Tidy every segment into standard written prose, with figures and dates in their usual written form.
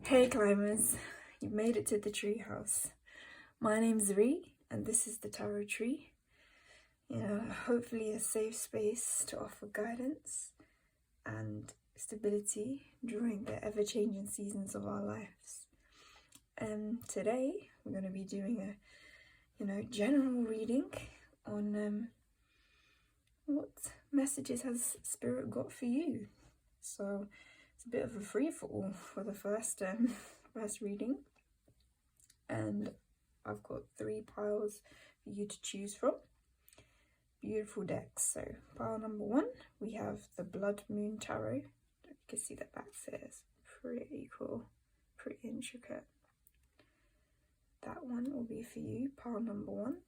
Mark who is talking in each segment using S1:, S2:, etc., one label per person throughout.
S1: Hey climbers, you've made it to the treehouse. My name's Ree and this is the Tarot Tree. Hopefully a safe space to offer guidance and stability during the ever-changing seasons of our lives. Today we're going to be doing a general reading on what messages has Spirit got for you. So it's a bit of a free-for-all for the first reading, and I've got 3 piles for you to choose from. Beautiful decks. So pile number 1, we have the Blood Moon Tarot. You can see the back says pretty cool, pretty intricate. That one will be for you, pile number 1.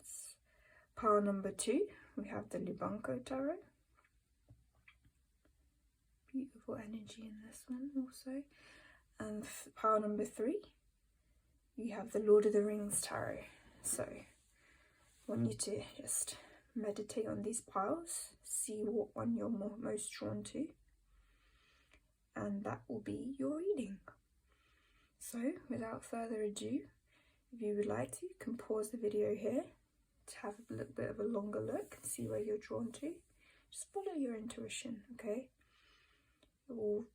S1: Pile number 2, we have the Lubanko Tarot. Beautiful energy in this one also. And pile number 3, you have the Lord of the Rings Tarot. So I want you to just meditate on these piles, see what one you're most drawn to, and that will be your reading. So without further ado, if you would like to, you can pause the video here to have a little bit of a longer look and see where you're drawn to. Just follow your intuition, okay? It will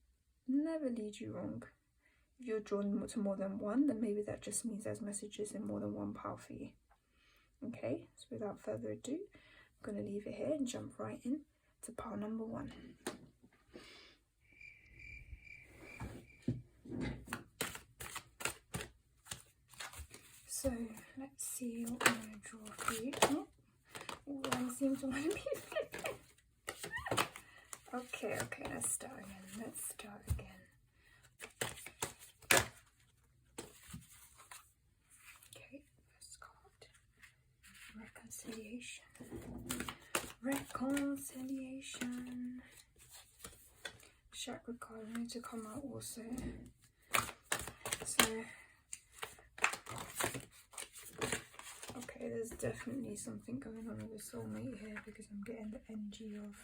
S1: never lead you wrong. If you're drawn to more than one, then maybe that just means there's messages in more than one pile for you. Okay, so without further ado, I'm going to leave it here and jump right in to pile number 1. So let's see what I'm going to draw for you. Oh, all one seems to want to be flipping. Okay, let's start again. Okay, first card. Reconciliation. Chakra card need to come out also. So, okay, there's definitely something going on with the soulmate here because I'm getting the energy of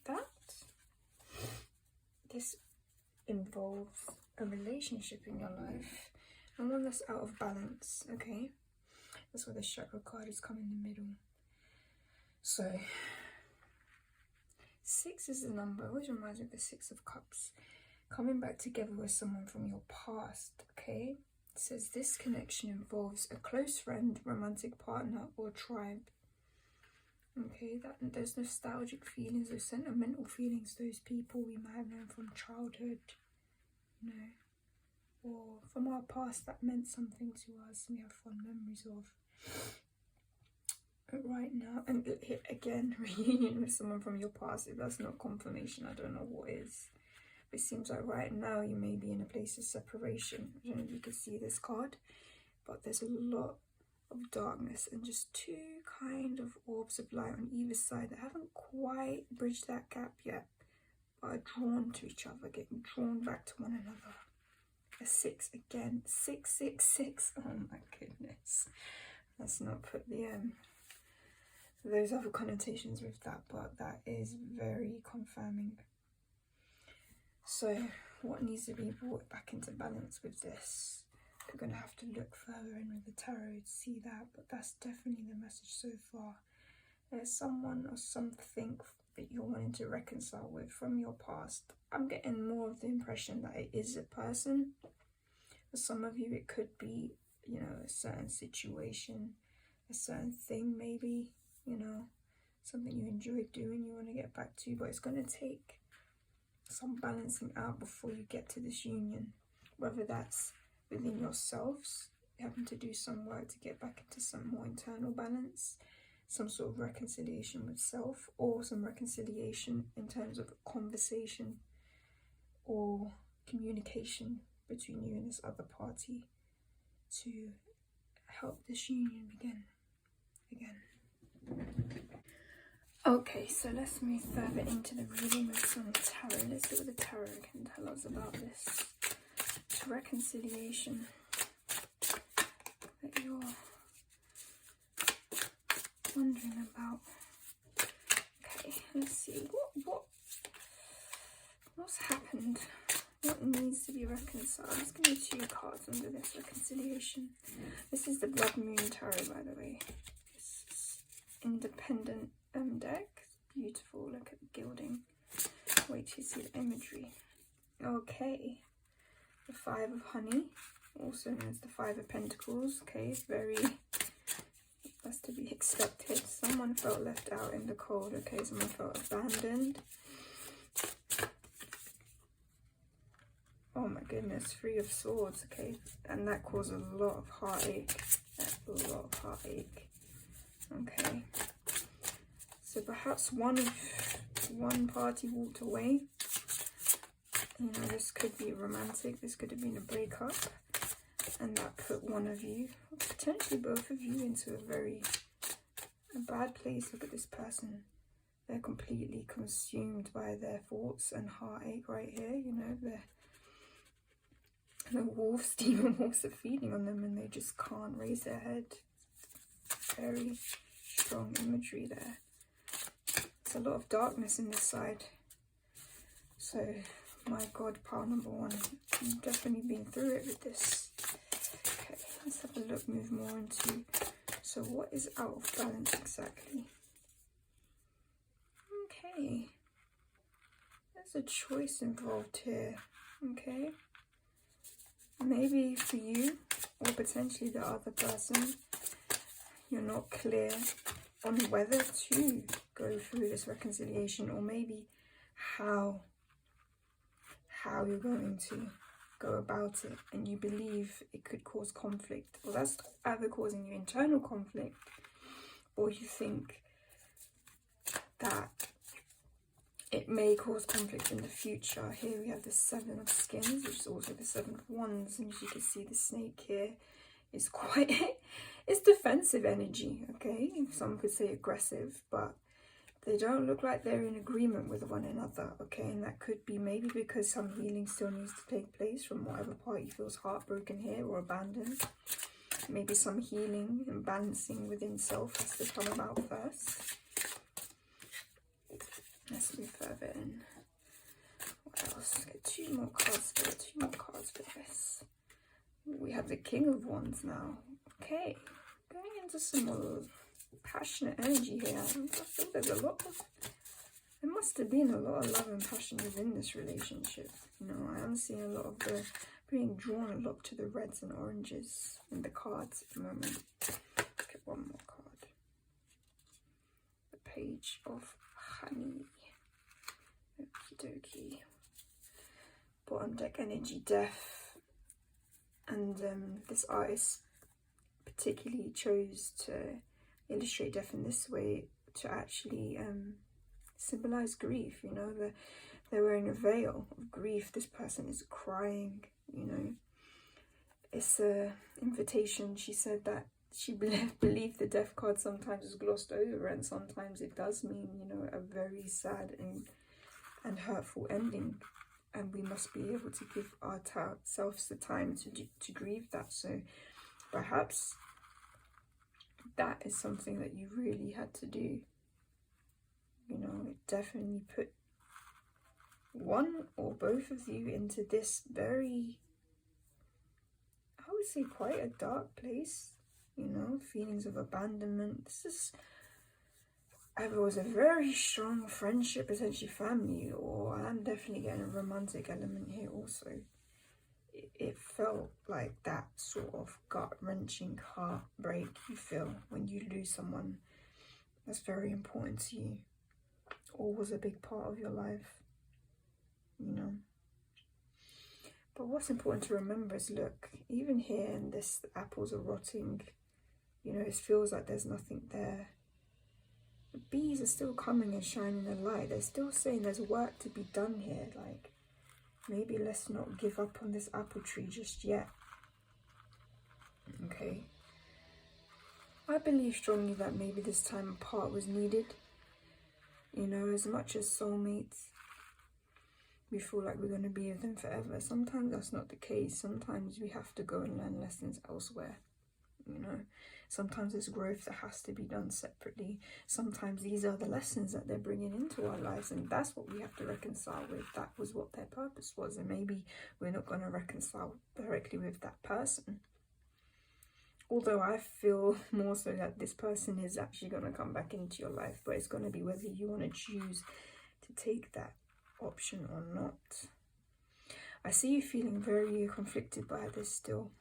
S1: that. This involves a relationship in your life and one that's out of balance, okay? That's where the chakra card has come in the middle. So 6 is the number, always reminds me of the 6 of Cups. Coming back together with someone from your past, okay? It says this connection involves a close friend, romantic partner, or tribe. Okay, that there's nostalgic feelings or sentimental feelings, those people we might have known from childhood, or from our past that meant something to us, we have fond memories of. But right now, and again, reunion with someone from your past, if that's not confirmation, I don't know what is. But it seems like right now you may be in a place of separation. I don't know if you can see this card, but there's a lot of darkness and just 2 kind of orbs of light on either side that haven't quite bridged that gap yet, but are drawn to each other, getting drawn back to one another. A 6 again, 666. Oh my goodness, let's not put the those other connotations with that, but that is very confirming. So what needs to be brought back into balance with this? We're going to have to look further in with the tarot to see that, but that's definitely the message so far. There's someone or something that you're wanting to reconcile with from your past. I'm getting more of the impression that it is a person. For some of you, it could be, a certain situation, a certain thing maybe, something you enjoyed doing, you want to get back to, but it's going to take some balancing out before you get to this union, whether that's within yourselves, having to do some work to get back into some more internal balance, some sort of reconciliation with self, or some reconciliation in terms of conversation or communication between you and this other party to help this union begin again. Okay, so let's move further into the reading with some tarot. Let's see what the tarot can tell us about this reconciliation that you're wondering about. Okay, let's see what What's happened? What needs to be reconciled? Let's give me 2 cards under this reconciliation. This is the Blood Moon Tarot, by the way. This is independent deck. Beautiful. Look at the gilding. Wait till you see the imagery. Okay. The 5 of Honey, also known as the 5 of Pentacles. Okay, that's to be expected. Someone felt left out in the cold. Okay, someone felt abandoned. Oh my goodness, 3 of Swords. Okay, and that caused a lot of heartache. Okay, so perhaps one party walked away. You know, this could be romantic. This could have been a breakup, and that put one of you, potentially both of you, into a bad place. Look at this person. They're completely consumed by their thoughts and heartache right here. You know, the wolves, demon wolves are feeding on them, and they just can't raise their head. Very strong imagery there. There's a lot of darkness in this side. So, my God, pile number 1, you've definitely been through it with this. Okay, let's have a look, move more into, so what is out of balance exactly? Okay, there's a choice involved here. Okay, maybe for you, or potentially the other person, you're not clear on whether to go through this reconciliation, or maybe how you're going to go about it, and you believe it could cause conflict. Well, that's either causing you internal conflict, or you think that it may cause conflict in the future. Here we have the 7 of Skins, which is also the 7 of Wands, and as you can see, the snake here is quite it's defensive energy. Okay, some could say aggressive, but they don't look like they're in agreement with one another. Okay, and that could be maybe because some healing still needs to take place from whatever party feels heartbroken here or abandoned. Maybe some healing and balancing within self has to come about first. Let's move further in. What else? Let's get 2 more cards for it. 2 more cards for this. We have the King of Wands now. Okay, going into some more passionate energy here. I feel there's there must have been a lot of love and passion within this relationship. You know, I am seeing a lot of being drawn a lot to the reds and oranges in the cards at the moment. Let's get 1 more card. The Page of Honey. Okie dokie. Bottom deck energy, death. And this artist particularly chose to illustrate death in this way to actually symbolize grief. You know, they're wearing a veil of grief. This person is crying. You know, it's a invitation. She said that she believed the death card sometimes is glossed over, and sometimes it does mean, you know, a very sad and hurtful ending, and we must be able to give ourselves the time to grieve that. So perhaps that is something that you really had to do. You know, it definitely put one or both of you into this very, I would say, quite a dark place. You know, feelings of abandonment. This is either was a very strong friendship, essentially family, or I'm definitely getting a romantic element here also. It felt like that sort of gut-wrenching heartbreak you feel when you lose someone that's very important to you, or was a big part of your life, you know. But what's important to remember is, look, even here in this, the apples are rotting, you know, it feels like there's nothing there. The bees are still coming and shining a light. They're still saying there's work to be done here. Like, maybe let's not give up on this apple tree just yet. Okay. I believe strongly that maybe this time apart was needed. You know, as much as soulmates, we feel like we're going to be with them forever. Sometimes that's not the case. Sometimes we have to go and learn lessons elsewhere. You know, Sometimes there's growth that has to be done separately. Sometimes these are the lessons that they're bringing into our lives, and that's what we have to reconcile with. That was what their purpose was, and maybe we're not going to reconcile directly with that person. Although I feel more so that this person is actually going to come back into your life, but it's going to be whether you want to choose to take that option or not. I see you feeling very conflicted by this still.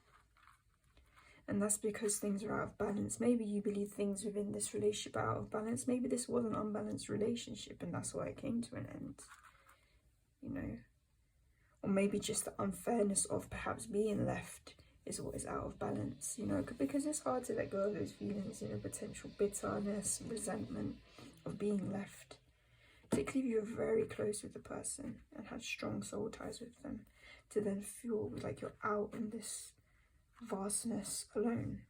S1: And that's because things are out of balance. Maybe you believe things within this relationship are out of balance. Maybe this was an unbalanced relationship and that's why it came to an end. You know. Or maybe just the unfairness of perhaps being left is what is out of balance. You know, because it's hard to let go of those feelings, you know, potential bitterness, resentment of being left. Particularly if you're very close with the person and had strong soul ties with them. To then feel like you're out in this vastness alone.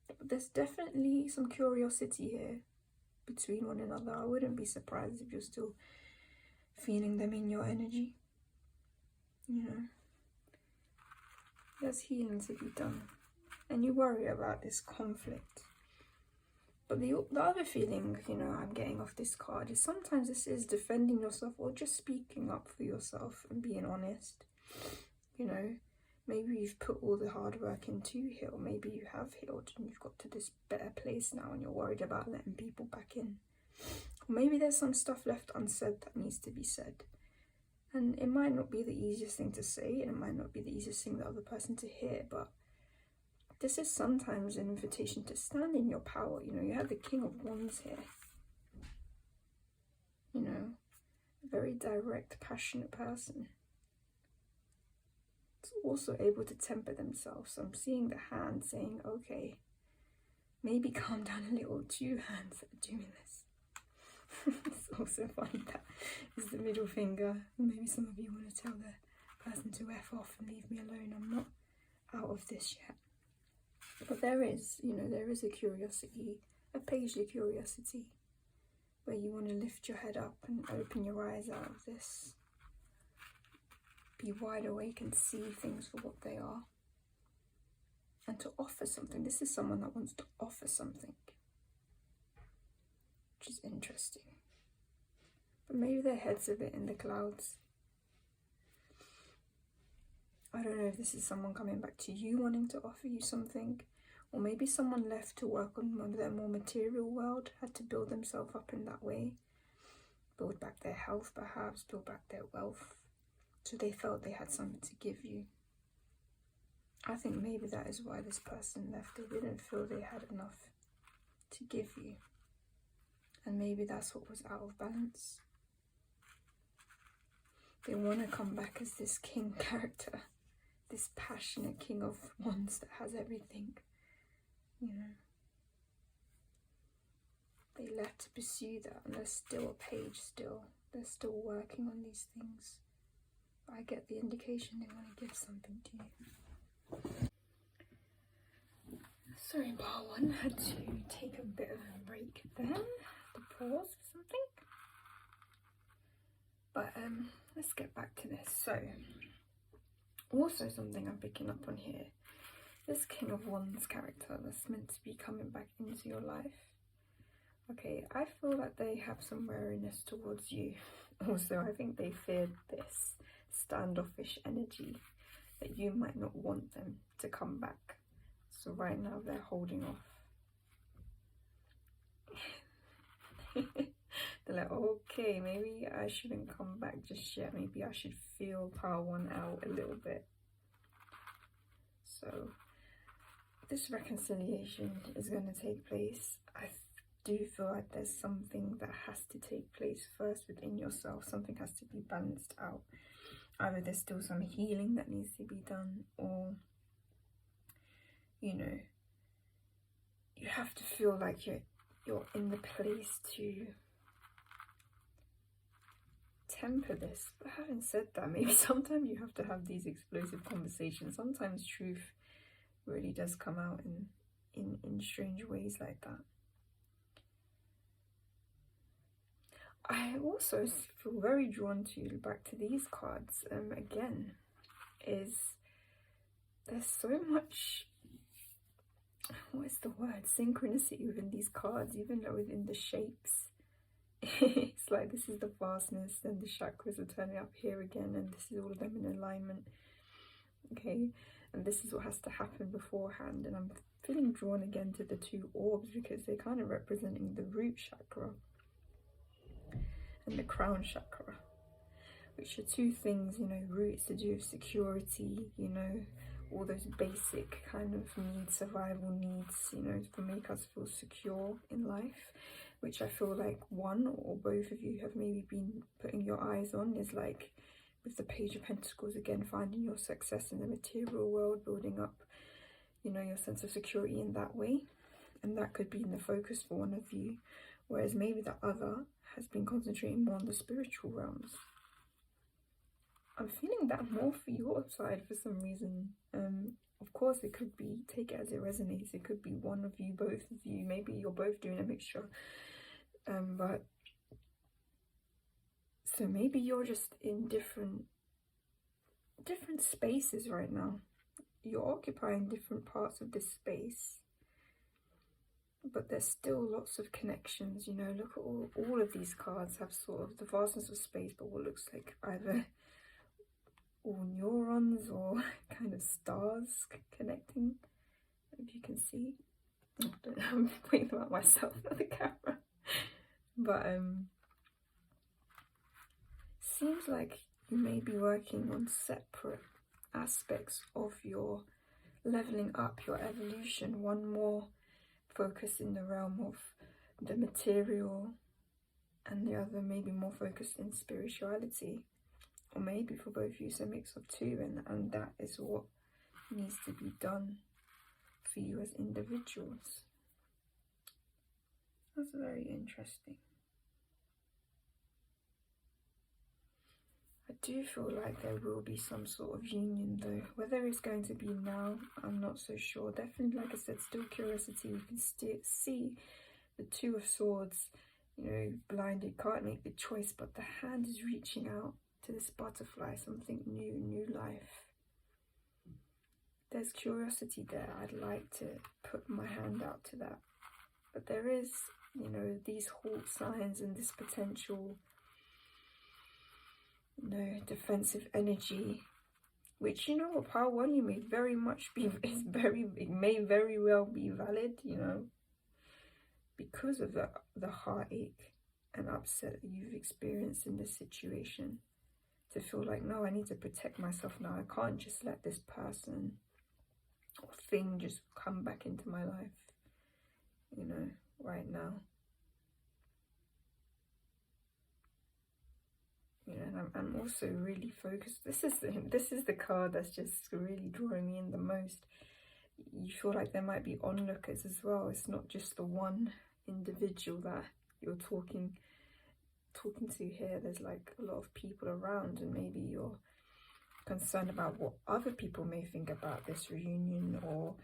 S1: But there's definitely some curiosity here between one another. I wouldn't be surprised if you're still feeling them in your energy. You know, there's healing to be done, and you worry about this conflict. But the other feeling, you know, I'm getting off this card is sometimes this is defending yourself or just speaking up for yourself and being honest. You know, maybe you've put all the hard work in to heal. Maybe you have healed and you've got to this better place now and you're worried about letting people back in. Or maybe there's some stuff left unsaid that needs to be said. And it might not be the easiest thing to say and it might not be the easiest thing for the other person to hear, but this is sometimes an invitation to stand in your power. You know, you have the King of Wands here. You know, a very direct, passionate person. Also able to temper themselves. So I'm seeing the hand saying, okay, maybe calm down a little. 2 hands that are doing this. It's also funny that is the middle finger. Maybe some of you want to tell the person to F off and leave me alone. I'm not out of this yet. But there is, you know, there is a curiosity, a pagely curiosity, where you want to lift your head up and open your eyes out of this. Be wide awake and see things for what they are. And to offer something. This is someone that wants to offer something. Which is interesting. But maybe their head's a bit in the clouds. I don't know if this is someone coming back to you wanting to offer you something. Or maybe someone left to work on their more material world. Had to build themselves up in that way. Build back their health perhaps. Build back their wealth. So they felt they had something to give you. I think maybe that is why this person left. They didn't feel they had enough to give you. And maybe that's what was out of balance. They want to come back as this king character. This passionate King of Wands that has everything. You know. They left to pursue that. And there's still a page still. They're still working on these things. I get the indication they want to give something to you. Sorry, bar one, had to take a bit of a break there, to pause for something. But let's get back to this. So, also something I'm picking up on here. This King of Wands character that's meant to be coming back into your life. Okay, I feel like they have some wariness towards you. Also, I think they feared this standoffish energy that you might not want them to come back. So right now they're holding off. They're like, okay, maybe I shouldn't come back just yet. Maybe I should feel pile one out a little bit. So this reconciliation is going to take place. I do feel like there's something that has to take place first within yourself. Something has to be balanced out. Either there's still some healing that needs to be done, or, you know, you have to feel like you're in the place to temper this. But having said that, maybe sometimes you have to have these explosive conversations. Sometimes truth really does come out in strange ways like that. I also feel very drawn to, back to these cards, again, is there's so much what is the word? Synchronicity within these cards, even though within the shapes. It's like this is the vastness, and the chakras are turning up here again, and this is all of them in alignment. Okay, and this is what has to happen beforehand. And I'm feeling drawn again to the two orbs because they're kind of representing the root chakra and the crown chakra, which are two things, you know. Roots to do with security, you know, all those basic kind of needs, survival needs, you know, to make us feel secure in life, which I feel like one or both of you have maybe been putting your eyes on, is like with the Page of Pentacles again, finding your success in the material world, building up, you know, your sense of security in that way. And that could be in the focus for one of you, whereas maybe the other has been concentrating more on the spiritual realms. I'm feeling that more for your side for some reason. Of course, it could be, take it as it resonates. It could be one of you, both of you. Maybe you're both doing a mixture. But so maybe you're just in different spaces right now. You're occupying different parts of this space, but there's still lots of connections. You know, look at all of these cards have sort of the vastness of space, but what looks like either all neurons or kind of stars connecting, if you can see. I don't know, I'm pointing them at myself, not the camera. But seems like you may be working on separate aspects of your leveling up, your evolution. One more focused in the realm of the material, and the other maybe more focused in spirituality. Or maybe for both of you it's a mix of two, and that is what needs to be done for you as individuals. That's very interesting. I do feel like there will be some sort of union though. Whether it's going to be now, I'm not so sure. Definitely, like I said, still curiosity. You can still see the Two of Swords, you know, blinded, can't make the choice, but the hand is reaching out to this butterfly, something new, new life. There's curiosity there. I'd like to put my hand out to that. But there is, you know, these halt signs and this potential, you know, defensive energy, which, you know what, Power 1, you may very much be, it may very well be valid, you know, because of the heartache and upset that you've experienced in this situation. To feel like, no, I need to protect myself now. I can't just let this person or thing just come back into my life, you know, right now. You know, and I'm also really focused. This is the card that's just really drawing me in the most. You feel like there might be onlookers as well. It's not just the one individual that you're talking to here. There's like a lot of people around, and maybe you're concerned about what other people may think about this reunion, or,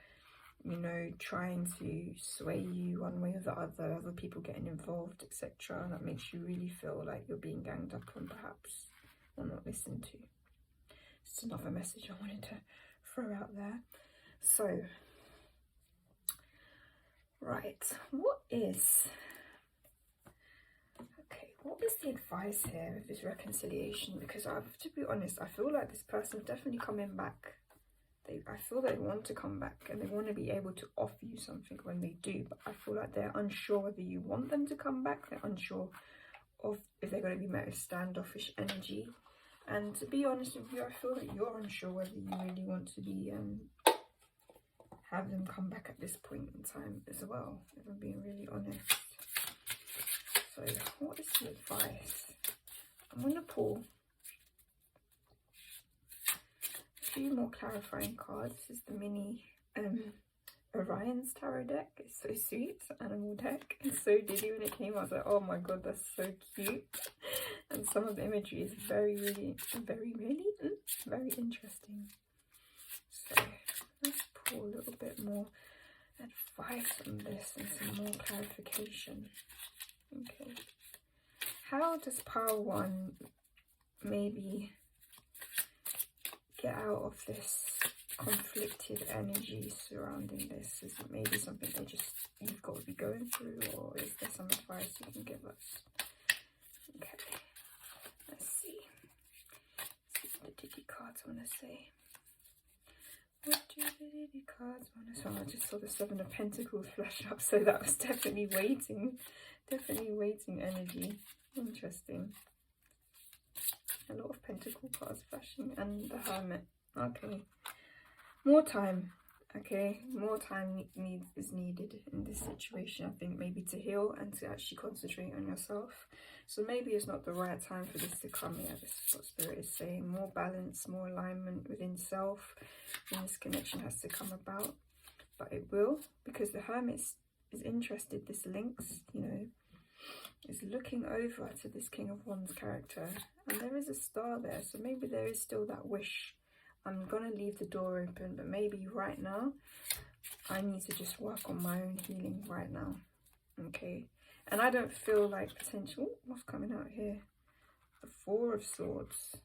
S1: you know, trying to sway you one way or the other people getting involved, etc. And that makes you really feel like you're being ganged up on, perhaps, or not listened to. Just another message I wanted to throw out there. So, right, what is the advice here with this reconciliation? Because to be honest, I feel like this person's definitely coming back. I feel they want to come back, and they want to be able to offer you something when they do, but I feel like they're unsure whether you want them to come back. They're unsure of if they're going to be met with standoffish energy. And to be honest with you, I feel like you're unsure whether you really want to be have them come back at this point in time as well, if I'm being really honest. So what is the advice? I'm going to pull a few more clarifying cards. This is the mini Orion's tarot deck. It's so sweet. Animal deck. It's so diddy when it came. I was like, oh my god, that's so cute. And some of the imagery is very interesting. So let's pull a little bit more advice on this and some more clarification. Okay, how does Power 1 maybe get out of this conflicted energy surrounding this? Is it maybe something you've got to be going through, or is there some advice you can give us? Okay, let's see. What did the cards want to say? What do the cards want to say? Oh, I just saw the Seven of Pentacles flash up, so that was definitely waiting energy. Interesting. A lot of Pentacle cards flashing, and the Hermit. Okay, more time. Okay, more time is needed in this situation, I think, maybe to heal and to actually concentrate on yourself. So maybe it's not the right time for this to come here. This is what Spirit is saying. More balance, more alignment within self, and this connection has to come about. But it will, because the Hermit is interested. This links, you know, is looking over to this King of Wands character, and there is a star there, so maybe there is still that wish. I'm gonna leave the door open, but maybe right now I need to just work on my own healing right now. Okay, and I don't feel like potential. What's coming out here? The Four of Swords.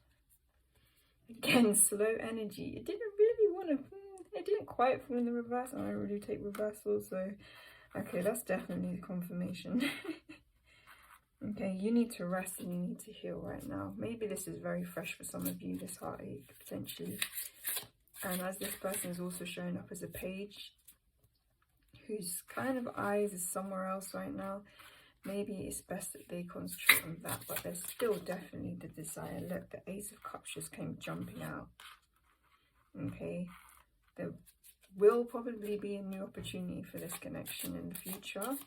S1: Again, slow energy. It didn't really want to. It didn't quite fall in the reverse. I don't really take reversals, so okay, that's definitely the confirmation. Okay, you need to rest and you need to heal right now. Maybe this is very fresh for some of you, this heartache, potentially. And as this person is also showing up as a page, whose kind of eyes is somewhere else right now, maybe it's best that they concentrate on that. But there's still definitely the desire. Look, the Ace of Cups just came jumping out. Okay, there will probably be a new opportunity for this connection in the future,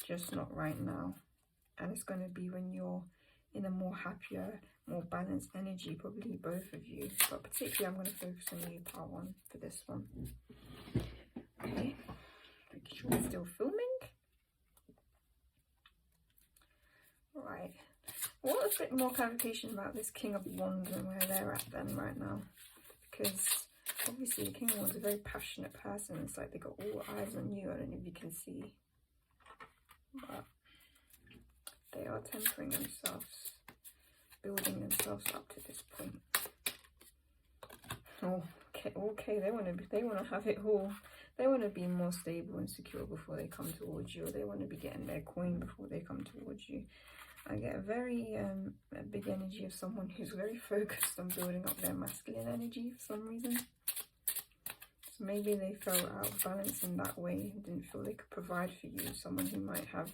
S1: just not right now. And it's going to be when you're in a more happier, more balanced energy, probably both of you. But particularly I'm going to focus on you, part one, for this one. Okay, making sure we're still filming. Right, what a bit more clarification about this King of Wands and where they're at then right now. Because obviously the King of Wands is a very passionate person. It's like they got all eyes on you. I don't know if you can see. But they are tempering themselves, building themselves up to this point. Oh, okay. They want to have it all. They want to be more stable and secure before they come towards you, or they want to be getting their coin before they come towards you. I get a very a big energy of someone who's very focused on building up their masculine energy for some reason. So maybe they felt out of balance in that way and didn't feel they could provide for you. Someone who might have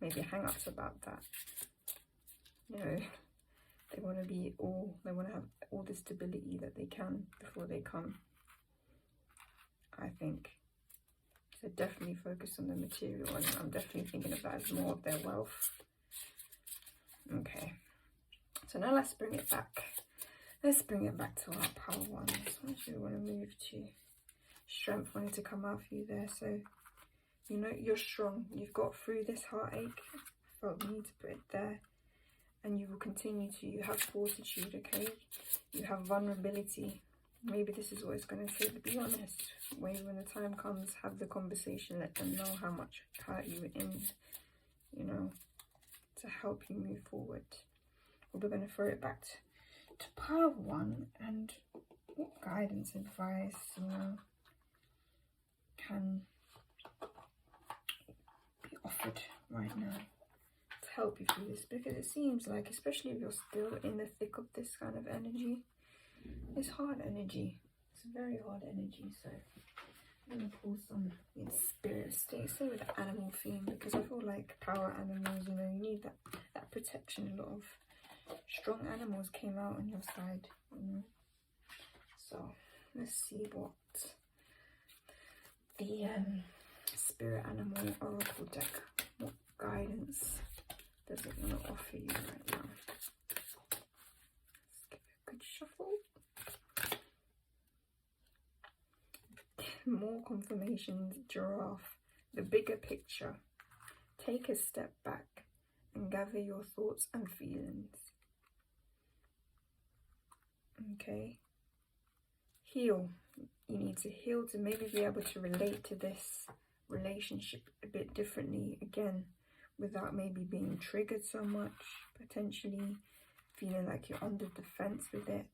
S1: maybe hang-ups about that. You know, they want to have all the stability that they can before they come, I think. So definitely focus on the material, and I'm definitely thinking of that as more of their wealth. Okay, so now let's bring it back. Let's bring it back to our power one. What do we want to move to? Strength wanted to come out for you there, so you know you're strong. You've got through this heartache. I felt the need to put it there. And you will continue to. You have fortitude, okay? You have vulnerability. Maybe this is what it's going to take. Be honest. Maybe when the time comes, have the conversation. Let them know how much hurt you were in, you know, to help you move forward. We're going to throw it back to power one. And what guidance, advice, you know, can be offered right now to help you through this, because it seems like, especially if you're still in the thick of this kind of energy, it's hard energy. It's very hard energy. So I'm going to pull some spirit stay with the animal theme, because I feel like power animals, you know, you need that protection. A lot of strong animals came out on your side, you know. So let's see what the spirit animal oracle deck, what guidance does it want to offer you right now? Let's give it a good shuffle. More confirmations. Giraffe, the bigger picture. Take a step back and gather your thoughts and feelings. Okay. Heal. You need to heal to maybe be able to relate to this relationship a bit differently again, without maybe being triggered so much, potentially feeling like you're under the fence with it,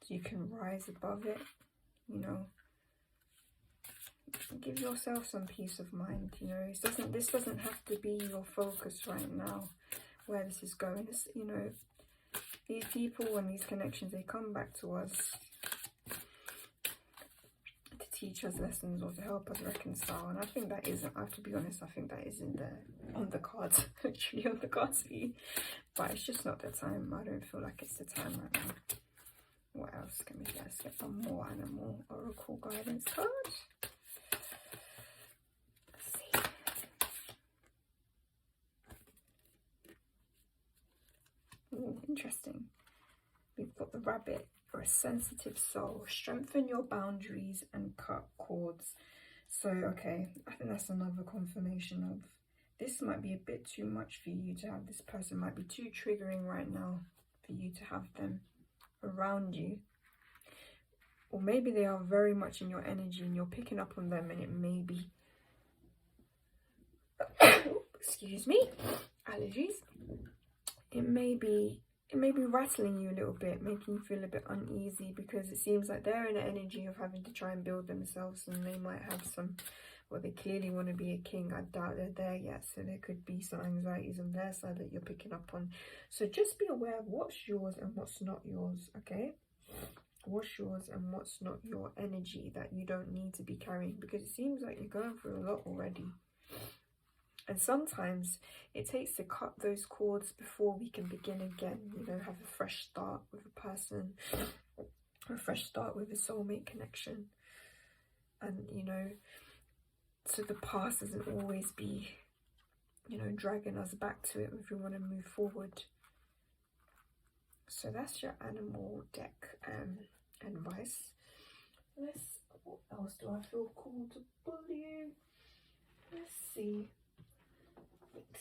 S1: so you can rise above it. you know, give yourself some peace of mind. You know, this doesn't have to be your focus right now, where this is going. It's, you know, these people and these connections, they come back to us to teach us lessons or to help us reconcile. And I think that is, I have to be honest, I think that is on the cards, literally on the cards for you. But it's just not the time. I don't feel like it's the time right now. What else can we get? Let's get one more animal oracle guidance card. Let's see. Ooh, interesting. We've got the rabbit. For a sensitive soul, strengthen your boundaries and cut cords. So, okay, I think that's another confirmation of this might be a bit too much for you to have. This person might be too triggering right now for you to have them around you. Or maybe they are very much in your energy and you're picking up on them, and it may be excuse me, allergies. It may be rattling you a little bit, making you feel a bit uneasy, because it seems like they're in the energy of having to try and build themselves, and they might have some, well, they clearly want to be a king. I doubt they're there yet, so there could be some anxieties on their side that you're picking up on. So just be aware of what's yours and what's not yours, okay? What's yours and what's not your energy that you don't need to be carrying, because it seems like you're going through a lot already. And sometimes it takes to cut those cords before we can begin again, you know, have a fresh start with a person, a fresh start with a soulmate connection. And, you know, so the past doesn't always be, you know, dragging us back to it if we want to move forward. So that's your animal deck advice. What else do I feel called to pull you? Let's see.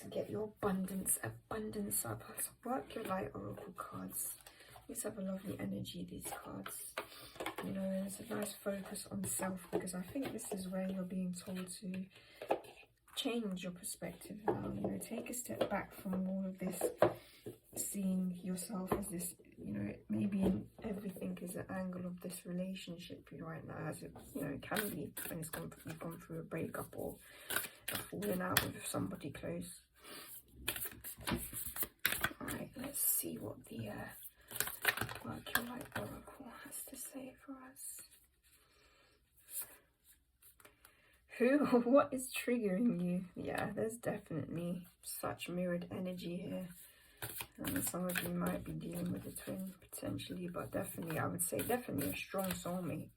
S1: To get your abundance up. Let's work your light oracle cards. These have a lovely energy, these cards. You know, there's a nice focus on self, because I think this is where you're being told to change your perspective now. You know, take a step back from all of this, seeing yourself as this, you know, maybe everything is an angle of this relationship right now, as it, you know, it can be when you've gone through a breakup or falling out with somebody close. Alright, let's see what the Work Your Light oracle has to say for us. What is triggering you? Yeah, there's definitely such mirrored energy here. And some of you might be dealing with a twin potentially, but definitely, I would say definitely a strong soulmate.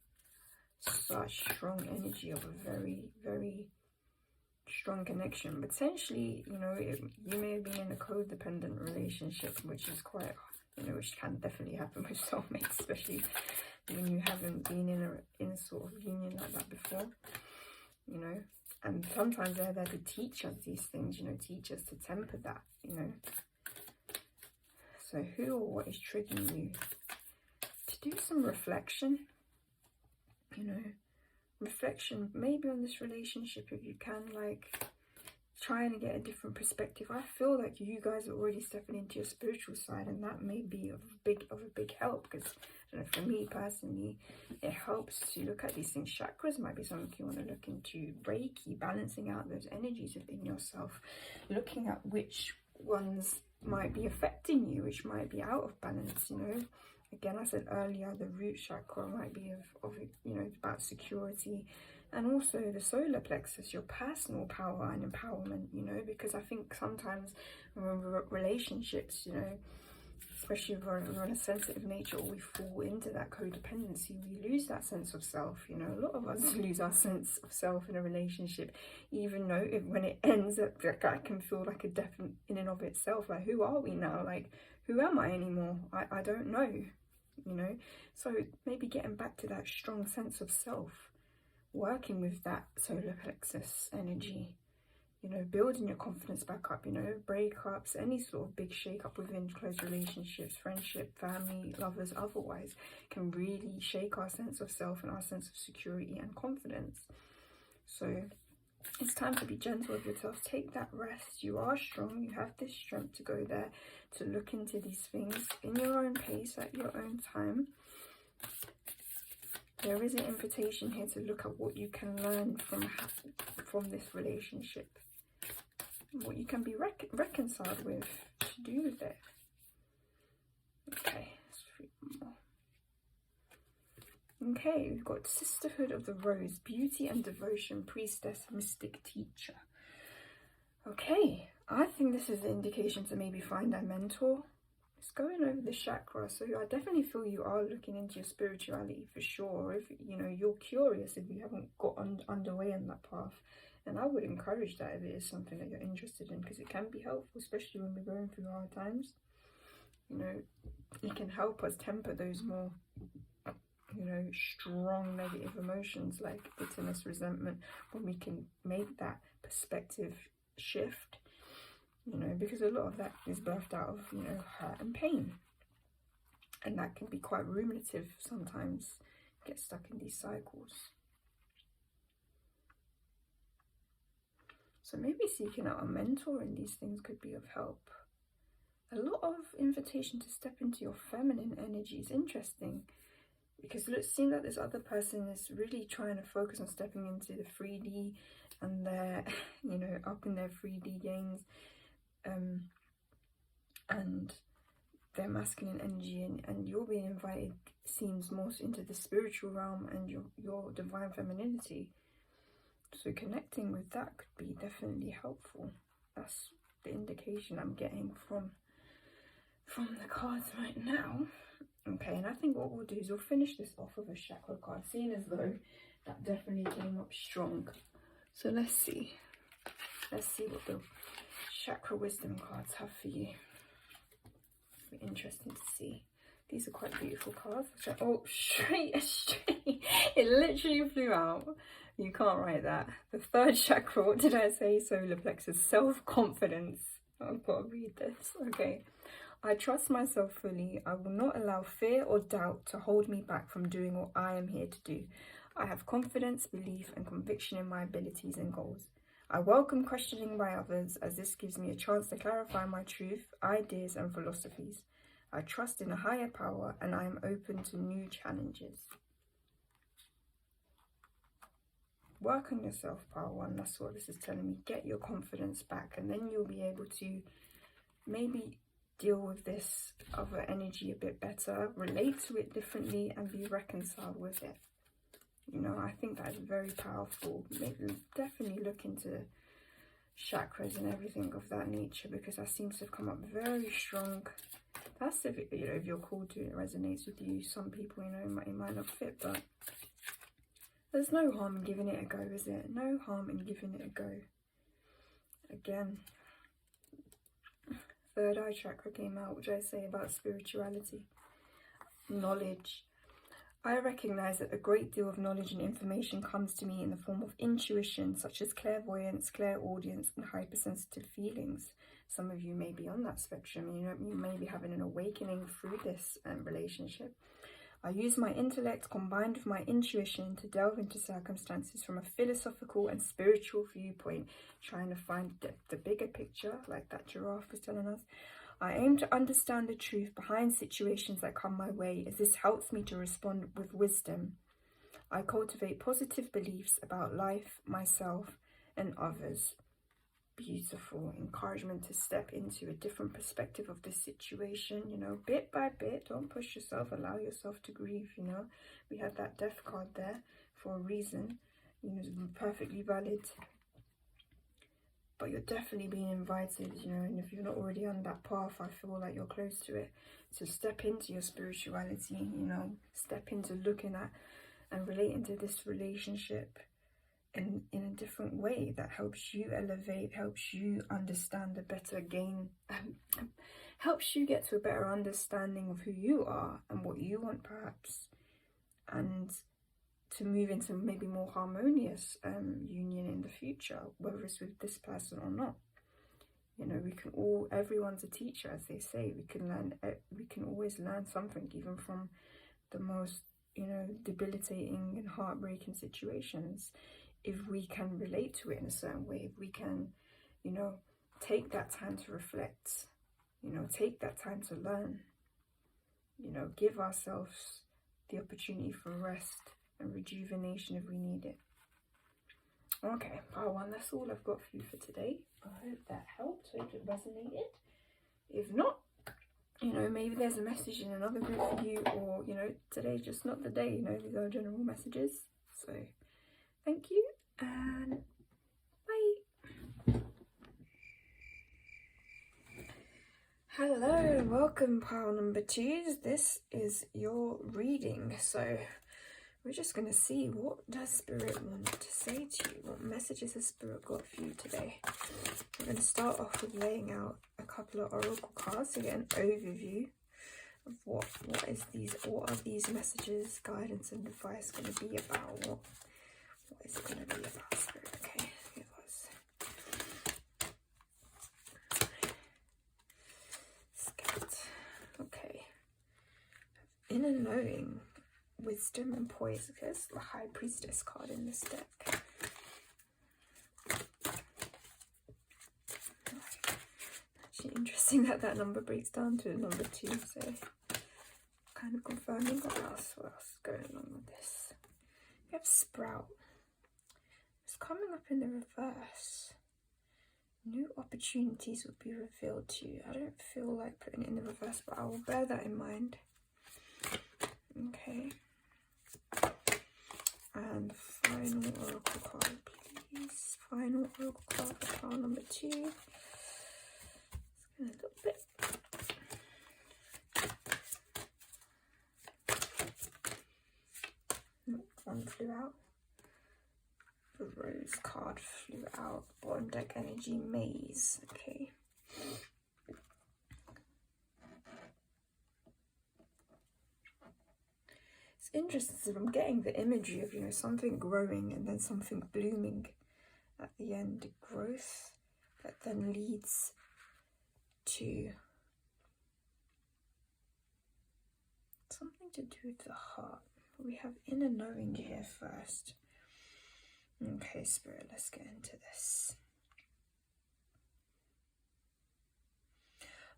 S1: Such strong energy of a very, very strong connection. Potentially, you know, you may be in a codependent relationship, which is quite, you know, which can definitely happen with soulmates, especially when you haven't been in a sort of union like that before, you know. And sometimes they're there to teach us these things, you know, teach us to temper that, you know. So who or what is triggering you to do some reflection, you know, reflection maybe on this relationship, if you can, like trying to get a different perspective. I feel like you guys are already stepping into your spiritual side, and that may be of a big help, because I don't know, for me personally, it helps to look at these things. Chakras might be something you want to look into. Reiki, balancing out those energies within yourself, looking at which ones might be affecting you, which might be out of balance, you know. Again, I said earlier, the root chakra might be of you know, about security, and also the solar plexus, your personal power and empowerment, you know, because I think sometimes when relationships, you know, especially if we're on a sensitive nature, or we fall into that codependency, we lose that sense of self, you know. A lot of us lose our sense of self in a relationship, even though when it ends, like, I can feel like a death in and of itself. Like, who are we now? Like, who am I anymore? I don't know, you know. So maybe getting back to that strong sense of self, working with that solar plexus energy, you know, building your confidence back up, you know. Breakups, any sort of big shake up within close relationships, friendship, family, lovers, otherwise, can really shake our sense of self and our sense of security and confidence. So it's time to be gentle with yourself. Take that rest. You are strong. You have this strength to go there, to look into these things in your own pace, at your own time. There is an invitation here to look at what you can learn from this relationship. What you can be reconciled with, to do with it. Okay, let's read more. Okay, we've got Sisterhood of the Rose, Beauty and Devotion, Priestess, Mystic, Teacher. Okay, I think this is an indication to maybe find a mentor. It's going over the chakra, so I definitely feel you are looking into your spirituality for sure. If you know you're curious, if you haven't got underway on that path, and I would encourage that if it is something that you're interested in, because it can be helpful, especially when we're going through hard times. You know, it can help us temper those more, you know, strong negative emotions like bitterness, resentment, when we can make that perspective shift. You know, because a lot of that is birthed out of, you know, hurt and pain. And that can be quite ruminative sometimes, get stuck in these cycles. So maybe seeking out a mentor in these things could be of help. A lot of invitation to step into your feminine energy is interesting, because it seems like this other person is really trying to focus on stepping into the 3D and they're, you know, up in their 3D games. And their masculine energy, and you're being invited, seems more into the spiritual realm and your divine femininity. So connecting with that could be definitely helpful. That's the indication I'm getting from the cards right now. Okay, and I think what we'll do is we'll finish this off with a chakra card, seeing as though that definitely came up strong. So let's see what the chakra wisdom cards have for you. It'll be interesting to see. These are quite beautiful cards. Oh, straight. It literally flew out. You can't write that. The third chakra, what did I say? Solar plexus, self-confidence. I've got to read this. Okay. I trust myself fully. I will not allow fear or doubt to hold me back from doing what I am here to do. I have confidence, belief, and conviction in my abilities and goals. I welcome questioning by others, as this gives me a chance to clarify my truth, ideas, and philosophies. I trust in a higher power, and I am open to new challenges. Work on your self-power one, that's what this is telling me. Get your confidence back, and then you'll be able to maybe deal with this other energy a bit better, relate to it differently, and be reconciled with it. You know, I think that is very powerful. Definitely look into chakras and everything of that nature, because that seems to have come up very strong. That's if you know, if you're called to, it resonates with you. Some people, you know, it might not fit, but there's no harm in giving it a go, is it? No harm in giving it a go. Again, third eye chakra came out, which I say about spirituality, knowledge. I recognize that a great deal of knowledge and information comes to me in the form of intuition, such as clairvoyance, clairaudience, and hypersensitive feelings. Some of you may be on that spectrum. You know, you may be having an awakening through this relationship. I use my intellect combined with my intuition to delve into circumstances from a philosophical and spiritual viewpoint, trying to find the bigger picture, like that giraffe was telling us. I aim to understand the truth behind situations that come my way, as this helps me to respond with wisdom. I cultivate positive beliefs about life, myself, and others. Beautiful encouragement to step into a different perspective of this situation, you know, bit by bit. Don't push yourself, allow yourself to grieve, you know. We had that death card there for a reason, you know, it's perfectly valid. But you're definitely being invited, you know, and if you're not already on that path, I feel like you're close to it. So step into your spirituality, you know, step into looking at and relating to this relationship in a different way that helps you elevate, helps you understand a better game, helps you get to a better understanding of who you are and what you want perhaps, and to move into maybe more harmonious union in the future, whether it's with this person or not. You know, we can all, everyone's a teacher, as they say. We can always learn something, even from the most, you know, debilitating and heartbreaking situations, if we can relate to it in a certain way, if we can, you know, take that time to reflect, you know, take that time to learn, you know, give ourselves the opportunity for rest, and rejuvenation if we need it. Okay, pile 1, that's all I've got for you for today. I hope that helped, hope it resonated. If not, you know, maybe there's a message in another group for you, or, you know, today's just not the day, you know, these are general messages. So, thank you, and bye. Hello, welcome pile number 2. This is your reading. So, we're just going to see, what does Spirit want to say to you? What messages has Spirit got for you today? I'm going to start off with laying out a couple of oracle cards to get an overview of what are these messages, guidance and advice going to be about. What is it going to be about, Spirit? Okay, here it was. Scat. Okay. Inner knowing, wisdom and poise. There's the High Priestess card in this deck. Actually interesting that number breaks down to a number 2, so kind of confirming what else is going on with this. We have Sprout. It's coming up in the reverse. New opportunities will be revealed to you. I don't feel like putting it in the reverse, but I will bear that in mind. Okay. And final oracle card, please. Final oracle card for pile number 2. It's a little bit. One flew out. The Rose card flew out. Bottom deck energy, Maze. Okay. It's interesting. I'm getting the imagery of, you know, something growing and then something blooming at the end. Growth that then leads to something to do with the heart. We have inner knowing here first. Okay, Spirit, let's get into this.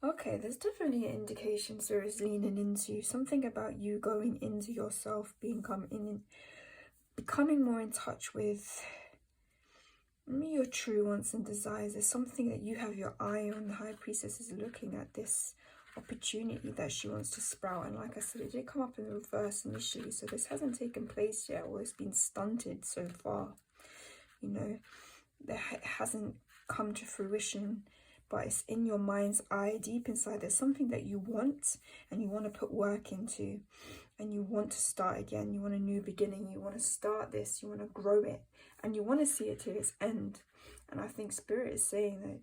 S1: Okay, there's definitely an indication Spirit is leaning into something about you going into yourself, becoming more in touch with your true wants and desires. There's something that you have your eye on. The High Priestess is looking at this opportunity that she wants to sprout, and like I said, it did come up in reverse initially, so this hasn't taken place yet, or it's been stunted so far. You know, it hasn't come to fruition, but it's in your mind's eye, deep inside. There's something that you want, and you want to put work into, and you want to start again. You want a new beginning. You want to start this. You want to grow it, and you want to see it to its end. And I think Spirit is saying that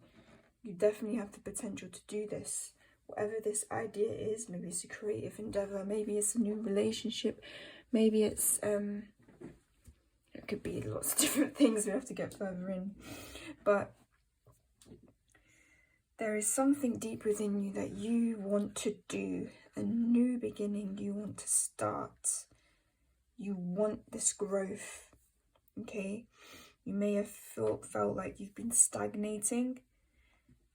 S1: you definitely have the potential to do this. Whatever this idea is, maybe it's a creative endeavor, maybe it's a new relationship, maybe it's it could be lots of different things. We have to get further in, but there is something deep within you that you want to do, a new beginning. You want to start, you want this growth. Okay, you may have felt like you've been stagnating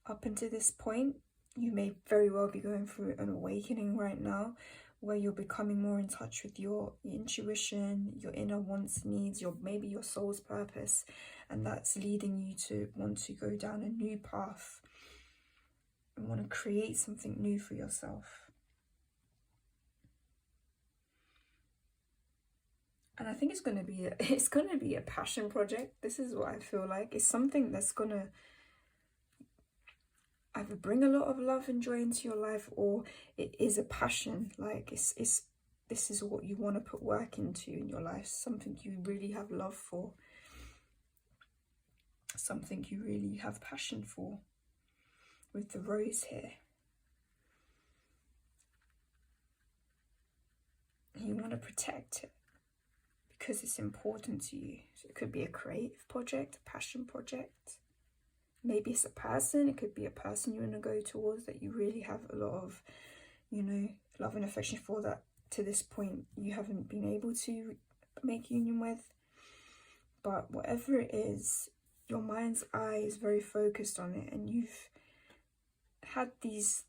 S1: up until this point. You may very well be going through an awakening right now, where you're becoming more in touch with your intuition, your inner wants, needs, maybe your soul's purpose, and that's leading you to want to go down a new path and want to create something new for yourself. And I think it's going to be a passion project. This is what I feel like. It's something that's going to either bring a lot of love and joy into your life, or it is a passion. Like this is what you want to put work into in your life, something you really have love for, something you really have passion for. With the Rose here, you want to protect it because it's important to you. So it could be a creative project, a passion project. Maybe it's a person. It could be a person you want to go towards that you really have a lot of, you know, love and affection for, that to this point you haven't been able to make union with. But whatever it is, your mind's eye is very focused on it, and you've had these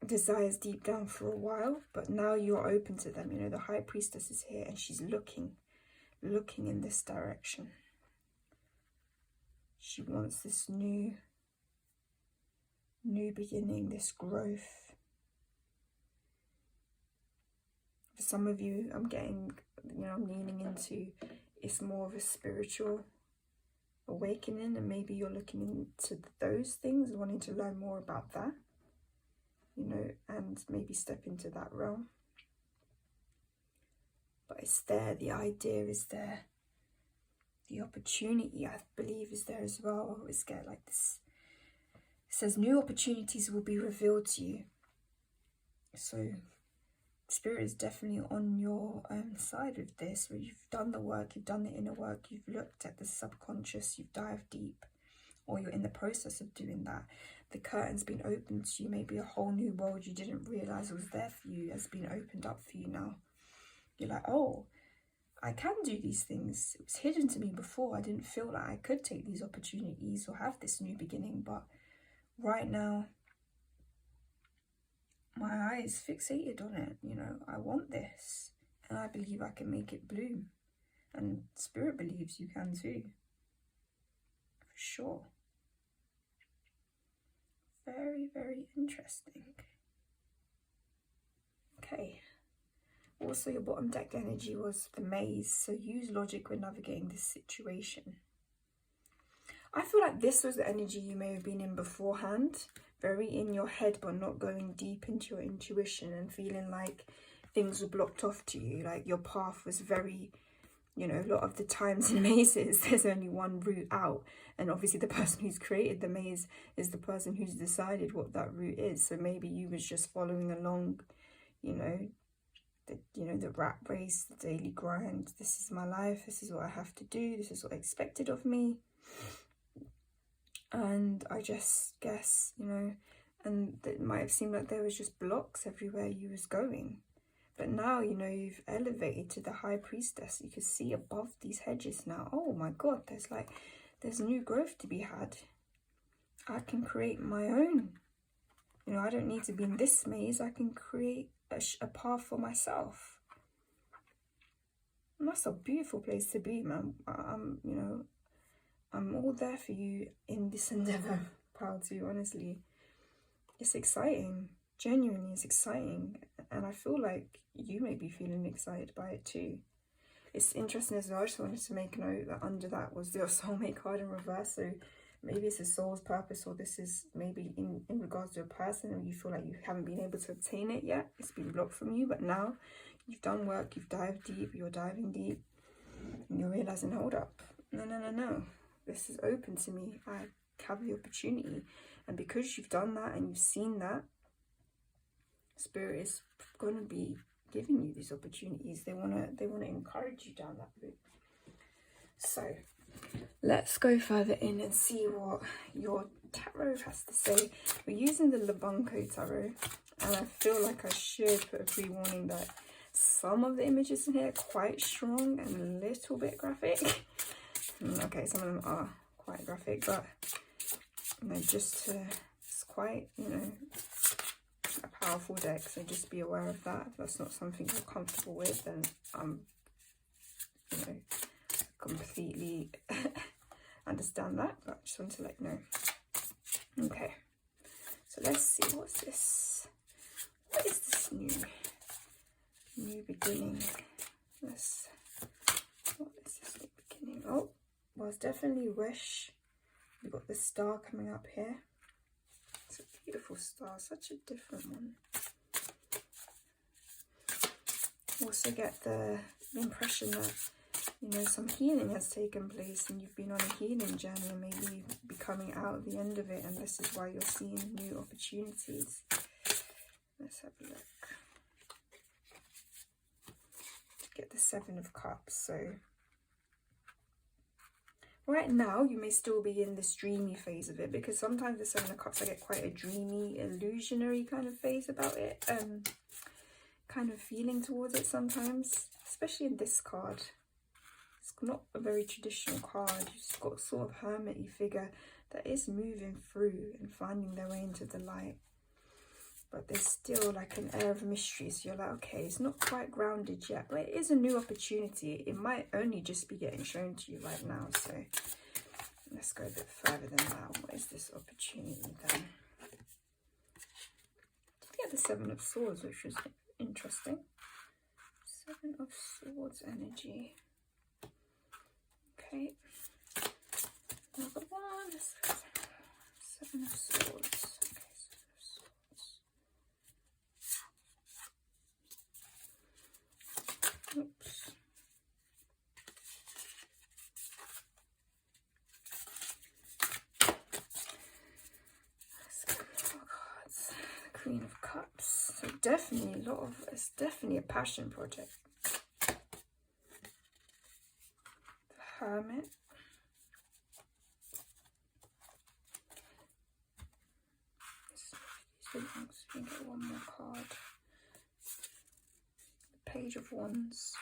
S1: desires deep down for a while, but now you're open to them. You know, the High Priestess is here and she's looking looking in this direction. She wants this new beginning, this growth. For some of you, I'm getting, I'm leaning into, it's more of a spiritual awakening, and maybe you're looking into those things, wanting to learn more about that, and maybe step into that realm. But it's there, the idea is there, the opportunity, I believe, is there as well. I always get like this, it says new opportunities will be revealed to you. So Spirit is definitely on your side with this, where you've done the work, you've done the inner work, you've looked at the subconscious, you've dived deep, or you're in the process of doing that. The curtain's been opened to you, maybe a whole new world you didn't realize was there for you has been opened up for you now. You're like, oh, I can do these things. It was hidden to me before. I didn't feel like I could take these opportunities or have this new beginning, but right now, my eye is fixated on it. I want this, and I believe I can make it bloom, and Spirit believes you can too, for sure. Very, very interesting. Okay, also your bottom deck energy was the maze, so use logic when navigating this situation. I feel like this was the energy you may have been in beforehand, very in your head but not going deep into your intuition, and feeling like things were blocked off to you, like your path was very, a lot of the times in mazes there's only one route out, and obviously the person who's created the maze is the person who's decided what that route is. So maybe you was just following along, the rat race, the daily grind. This is my life, this is what I have to do, this is what expected of me. And I just guess, and it might have seemed like there was just blocks everywhere you was going. But now, you've elevated to the high priestess. You can see above these hedges now. Oh my God, there's new growth to be had. I can create my own. I don't need to be in this maze. I can create a path for myself. And that's a beautiful place to be, man. I'm all there for you in this endeavor, proud to, honestly. It's exciting. Genuinely, it's exciting. And I feel like you may be feeling excited by it too. It's interesting as well. I just wanted to make a note that under that was your soulmate card in reverse. So maybe it's a soul's purpose, or this is maybe in regards to a person, and you feel like you haven't been able to obtain it yet. It's been blocked from you, but now you've done work, you've dived deep, you're diving deep, and you're realizing, hold up, no. This is open to me. I have the opportunity. And because you've done that and you've seen that, Spirit is going to be giving you these opportunities. They want to encourage you down that route. So let's go further in and see what your tarot has to say. We're using the Labunko tarot, and I feel like I should put a pre-warning that some of the images in here are quite strong and a little bit graphic. Okay, some of them are quite graphic, but it's quite, a powerful deck, so just be aware of that. If that's not something you're comfortable with, then completely understand that, but I just want to let you know. Okay, so let's see, what is this new beginning? What is this new beginning? Oh, well, it's definitely wish. We've got the star coming up here. It's a beautiful star, such a different one. Also get the impression that, some healing has taken place and you've been on a healing journey, and maybe you'll be coming out at the end of it, and this is why you're seeing new opportunities. Let's have a look. Get the Seven of Cups. So right now you may still be in this dreamy phase of it, because sometimes the Seven of Cups, I get quite a dreamy, illusionary kind of phase about it, kind of feeling towards it sometimes, especially in this card. It's not a very traditional card. You've just got sort of hermit-y figure that is moving through and finding their way into the light. but there's still like an air of mystery. So you're like, okay, it's not quite grounded yet, but it is a new opportunity. It might only just be getting shown to you right now. So let's go a bit further than that. What is this opportunity then? Did get the Seven of Swords, which was interesting. Seven of Swords energy. Okay. Another one. Seven of Swords. Oops. Let's get more cards. The Queen of Cups. So definitely it's definitely a passion project. The Hermit. So you can get one more card. Page of Wands.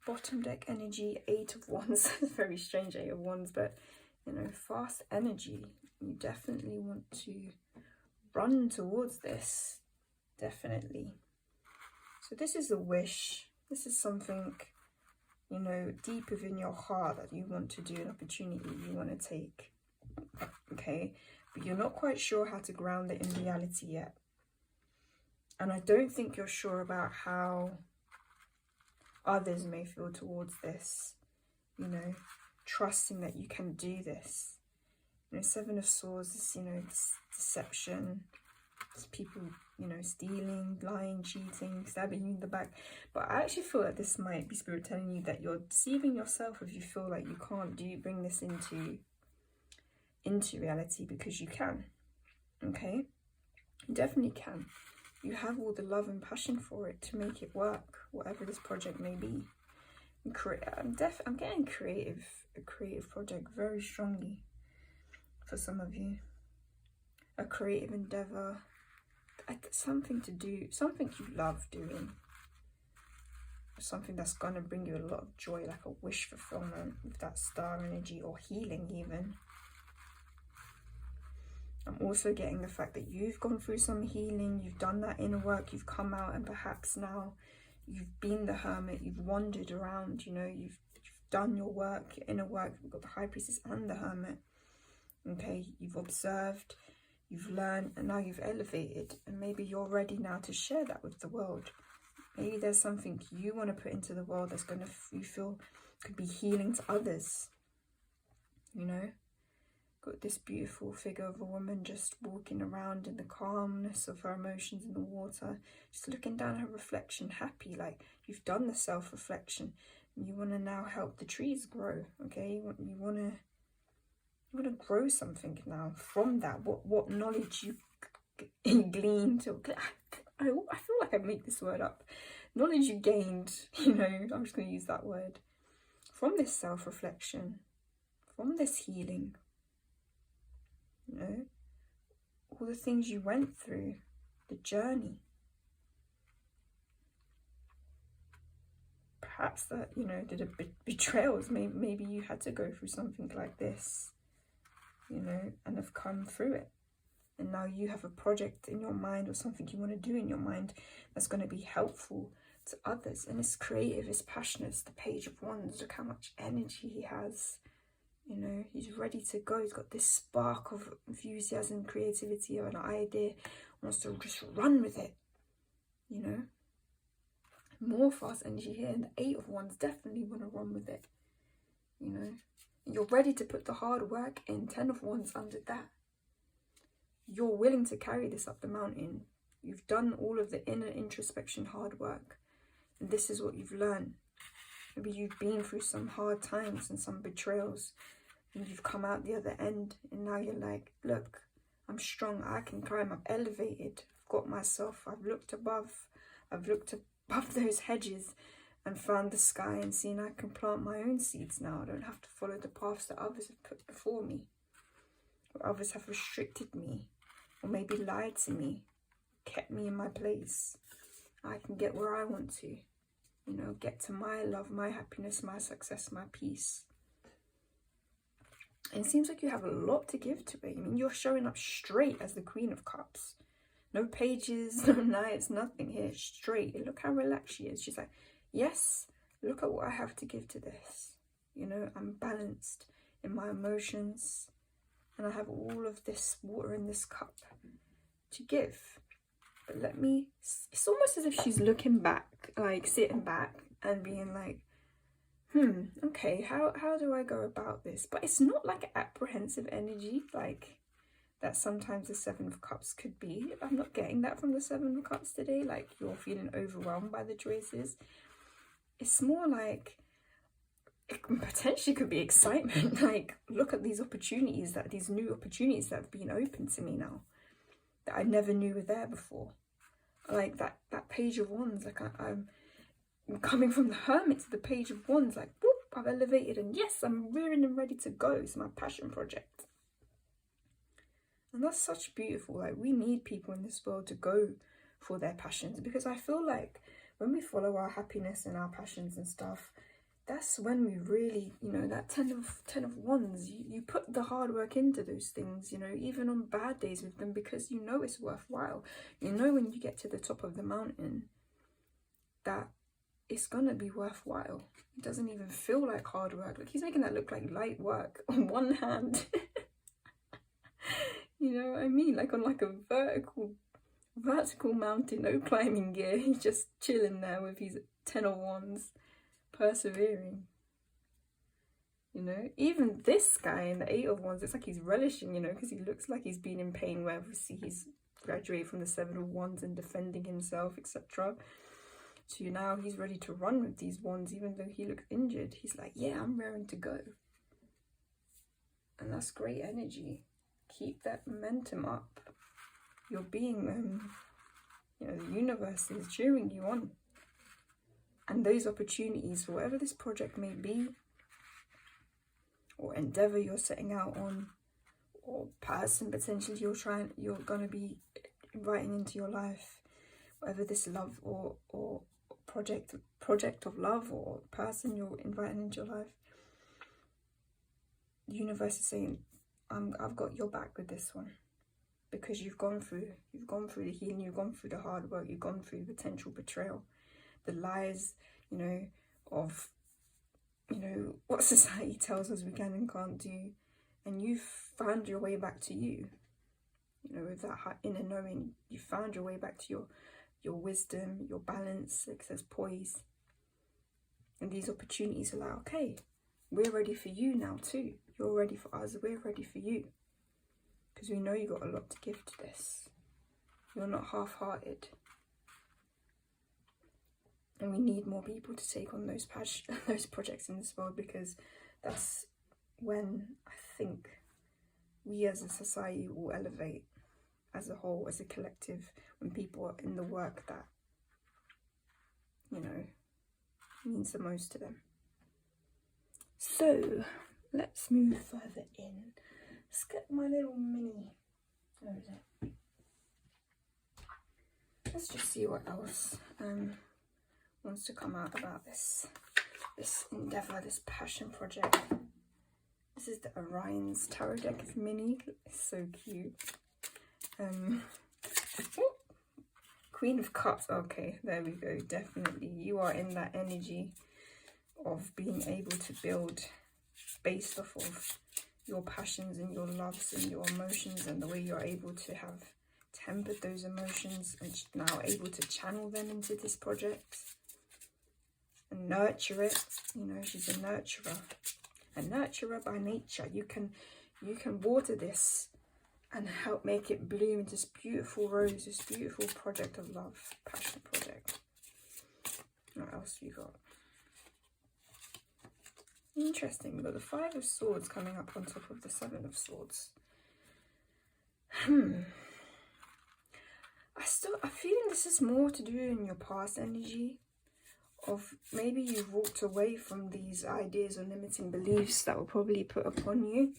S1: Bottom deck energy, Eight of Wands. Very strange, Eight of Wands, but you know, fast energy. You definitely want to run towards this. Definitely. So this is a wish. This is something, you know, deep within your heart that you want to do, an opportunity you want to take. Okay, but you're not quite sure how to ground it in reality yet. And I don't think you're sure about how others may feel towards this, you know, trusting that you can do this. You know, Seven of Swords is, you know, deception, it's people, you know, stealing, lying, cheating, stabbing you in the back. But I actually feel like this might be Spirit telling you that you're deceiving yourself if you feel like you can't bring this into reality, because you can. Okay, you definitely can. You have all the love and passion for it to make it work, whatever this project may be. I'm getting a creative project very strongly for some of you. A creative endeavor, something to do, something you love doing, something that's gonna bring you a lot of joy, like a wish fulfillment with that star energy, or healing even. I'm also getting the fact that you've gone through some healing, you've done that inner work, you've come out, and perhaps now you've been the hermit, you've wandered around, you know, you've done your work, your inner work. We've got the High Priestess and the Hermit. Okay, you've observed, you've learned, and now you've elevated, and maybe you're ready now to share that with the world. Maybe there's something you want to put into the world that's going to, you feel, could be healing to others, you know. Got this beautiful figure of a woman just walking around in the calmness of her emotions in the water, just looking down her reflection, happy, like you've done the self-reflection, and you want to now help the trees grow. Okay, you want to grow something now from that. What knowledge you gleaned, or I feel like I make this word up. Knowledge you gained, you know, I'm just going to use that word, from this self-reflection, from this healing. You know, all the things you went through, the journey. Perhaps that, you know, did a betrayals. Maybe you had to go through something like this, you know, and have come through it. And now you have a project in your mind, or something you want to do in your mind that's going to be helpful to others. And it's creative, it's passionate. It's the Page of Wands. Look how much energy he has. You know, he's ready to go. He's got this spark of enthusiasm, creativity, or an idea. Wants to just run with it. You know, more fast energy here. And the Eight of Wands definitely want to run with it. You know, and you're ready to put the hard work in. 10 of Wands under that. You're willing to carry this up the mountain. You've done all of the inner introspection, hard work. And this is what you've learned. Maybe you've been through some hard times and some betrayals, and you've come out the other end, and now you're like, look, I'm strong, I can climb, I've elevated, I've got myself, I've looked above those hedges and found the sky and seen I can plant my own seeds now. I don't have to follow the paths that others have put before me, or others have restricted me, or maybe lied to me, kept me in my place. I can get where I want to. You know, get to my love, my happiness, my success, my peace. And it seems like you have a lot to give to it. I mean, you're showing up straight as the Queen of Cups. No pages, no knights, nothing here. Straight. And look how relaxed she is. She's like, yes, look at what I have to give to this. You know, I'm balanced in my emotions. And I have all of this water in this cup to give. But let me... It's almost as if she's looking back, like sitting back and being like, okay, how do I go about this? But it's not like apprehensive energy, like that sometimes the Seven of Cups could be. I'm not getting that from the Seven of Cups today, like you're feeling overwhelmed by the choices. It's more like, it potentially could be excitement. Like, look at these opportunities, these new opportunities that have been open to me now, that I never knew were there before. Like that Page of Wands, like I'm coming from the Hermit to the Page of Wands, like, whoop, I've elevated, and yes, I'm rearing and ready to go. It's my passion project. And that's such beautiful. Like, we need people in this world to go for their passions, because I feel like when we follow our happiness and our passions and stuff, that's when we really, you know, that 10 of Wands, you put the hard work into those things, you know, even on bad days with them, because you know it's worthwhile. You know, when you get to the top of the mountain, that it's gonna be worthwhile. It doesn't even feel like hard work. Like, he's making that look like light work on one hand. You know what I mean? Like on like a vertical mountain, no climbing gear. He's just chilling there with his 10 of Wands, persevering. You know, even this guy in the 8 of Wands, it's like he's relishing, you know, because he looks like he's been in pain, where obviously he's graduated from the 7 of Wands and defending himself, etc. So now he's ready to run with these wands, even though he looks injured. He's like, yeah, I'm raring to go. And that's great energy. Keep that momentum up. You're being, you know, the universe is cheering you on. And those opportunities, whatever this project may be, or endeavor you're setting out on, or person potentially you're going to be inviting into your life, whatever this love or project of love or person you're inviting into your life, the universe is saying, I've got your back with this one, because you've gone through the healing, you've gone through the hard work, you've gone through potential betrayal, the lies, you know, of, you know, what society tells us we can and can't do, and you've found your way back to you. You know, with that inner knowing, you found your way back to your wisdom, your balance, like says poise. And these opportunities are like, okay, we're ready for you now too. You're ready for us, we're ready for you. Because we know you got a lot to give to this. You're not half-hearted. And we need more people to take on those projects in this world, because that's when I think we as a society will elevate as a whole, as a collective, when people are in the work that, you know, means the most to them. So let's move further in. Let's get my little mini. Where is it? Let's just see what else wants to come out about this endeavor, this passion project. This is the Orion's Tarot deck. It's mini. It's so cute. Queen of Cups. Okay, there we go. Definitely, you are in that energy of being able to build based off of your passions and your loves and your emotions, and the way you're able to have tempered those emotions and now able to channel them into this project and nurture it. You know, she's a nurturer by nature. You can water this and help make it bloom into this beautiful rose, this beautiful project of love, passion project. What else we got? Interesting, we've got the 5 of Swords coming up on top of the 7 of Swords. I'm feeling this is more to do in your past energy, of maybe you've walked away from these ideas or limiting beliefs that were probably put upon you.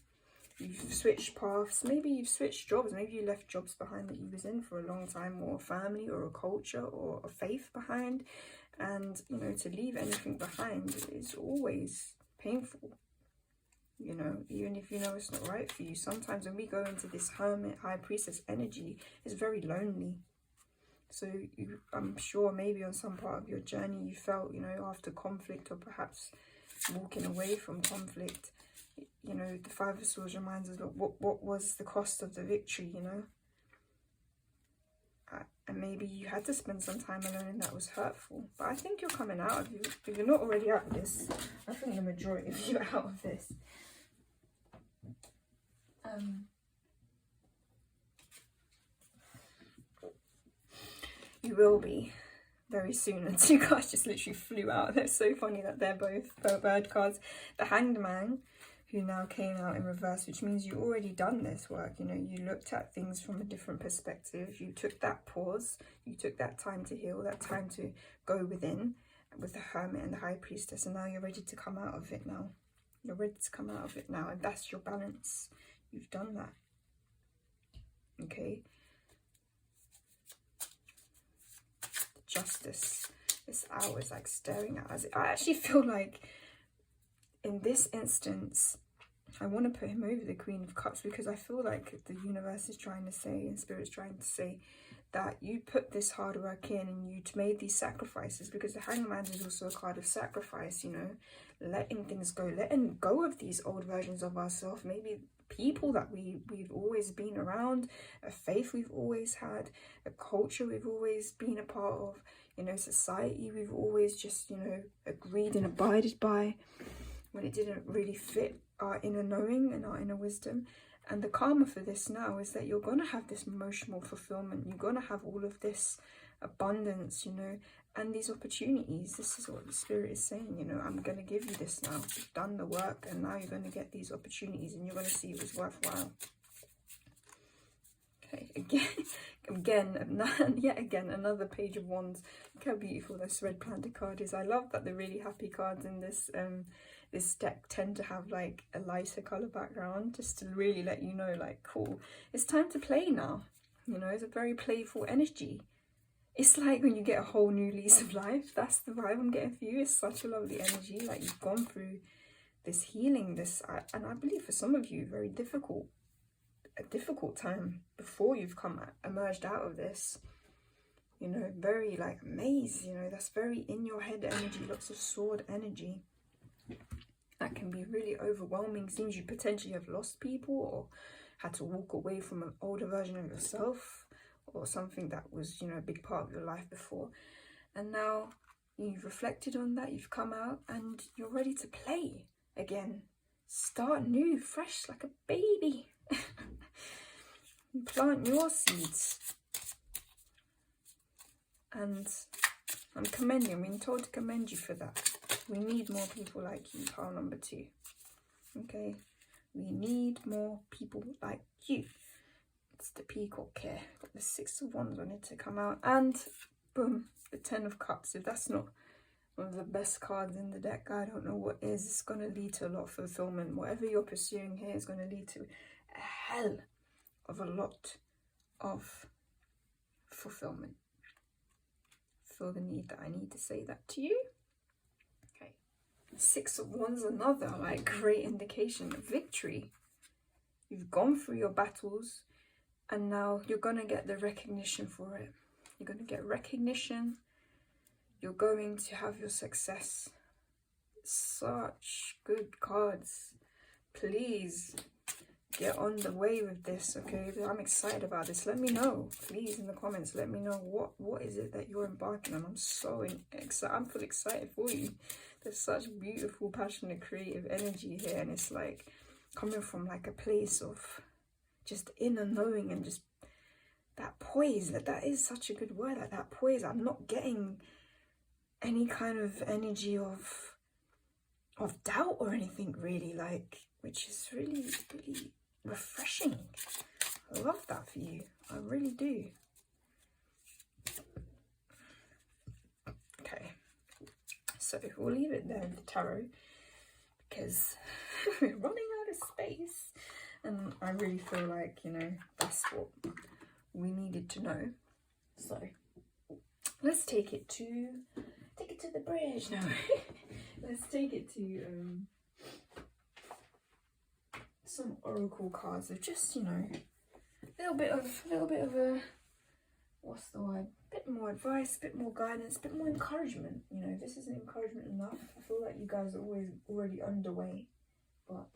S1: You've switched paths, maybe you've switched jobs, maybe you left jobs behind that you was in for a long time, or a family or a culture or a faith behind. And, you know, to leave anything behind is always painful. You know, even if you know it's not right for you, sometimes when we go into this hermit, high priestess energy, it's very lonely. So I'm sure maybe on some part of your journey you felt, you know, after conflict, or perhaps walking away from conflict, you know, the Five of Swords reminds us of what was the cost of the victory, you know. And maybe you had to spend some time alone and that was hurtful. But I think you're coming out of it. If you're not already out of this, I think the majority of you are out of this. You will be very soon. And two cards just literally flew out. They're so funny that they're both bird cards. The Hanged Man, who now came out in reverse, which means you already done this work. You know, you looked at things from a different perspective. You took that pause. You took that time to heal, that time to go within with the Hermit and the High Priestess. And now you're ready to come out of it now. You're ready to come out of it now. And that's your balance. You've done that. Okay. Justice. This hour is like staring at us. I actually feel like in this instance, I want to put him over the Queen of Cups, because I feel like the universe is trying to say, and Spirit's trying to say, that you put this hard work in and you made these sacrifices, because the Hanged Man is also a card of sacrifice, you know, letting things go, letting go of these old versions of ourselves, maybe people that we've always been around, a faith we've always had, a culture we've always been a part of, you know, society we've always just, you know, agreed and abided by, when it didn't really fit our inner knowing and our inner wisdom. And the karma for this now is that you're going to have this emotional fulfillment. You're going to have all of this abundance, you know, and these opportunities. This is what the Spirit is saying, you know, I'm going to give you this now. You've done the work and now you're going to get these opportunities and you're going to see it was worthwhile. Okay, yet again, another Page of Wands. Look how beautiful this Red Planter card is. I love that the really happy cards in this this deck tend to have like a lighter color background, just to really let you know, like, cool, it's time to play now. You know, it's a very playful energy. It's like when you get a whole new lease of life. That's the vibe I'm getting for you. It's such a lovely energy. Like, you've gone through this healing, and I believe for some of you, a difficult time before you've emerged out of this. You know, very like maze, you know, that's very in your head energy, lots of sword energy. That can be really overwhelming. Seems you potentially have lost people or had to walk away from an older version of yourself, or something that was, you know, a big part of your life before. And now you've reflected on that, you've come out and you're ready to play again. Start new, fresh, like a baby. Plant your seeds. And I'm being told to commend you for that. We need more people like you, pile number 2. Okay? We need more people like you. It's the Peacock here. Got the 6 of Wands on it to come out. And boom, the 10 of Cups. If that's not one of the best cards in the deck, I don't know what is. It's going to lead to a lot of fulfillment. Whatever you're pursuing here is going to lead to a hell of a lot of fulfillment. Feel the need that I need to say that to you. 6 of Wands, another like great indication of victory. You've gone through your battles and now you're going to get the recognition for it. You're going to get recognition. You're going to have your success. Such good cards. Please get on the way with this, okay? I'm excited about this. Let me know, please, in the comments. Let me know what is it that you're embarking on. I'm so excited. I'm full excited for you. There's such beautiful, passionate, creative energy here, and it's like coming from like a place of just inner knowing and just that poise. That is such a good word, like that poise. I'm not getting any kind of energy of doubt or anything really, like, which is really, really refreshing. I love that for you. I really do. Okay. So we'll leave it there in the tarot because we're running out of space, and I really feel like, you know, that's what we needed to know. So let's take it to the bridge now. Let's take it to some oracle cards of just, you know, a little bit of a, what's the word, bit more advice, bit more guidance, bit more encouragement. You know, if this isn't encouragement enough, I feel like you guys are already underway, but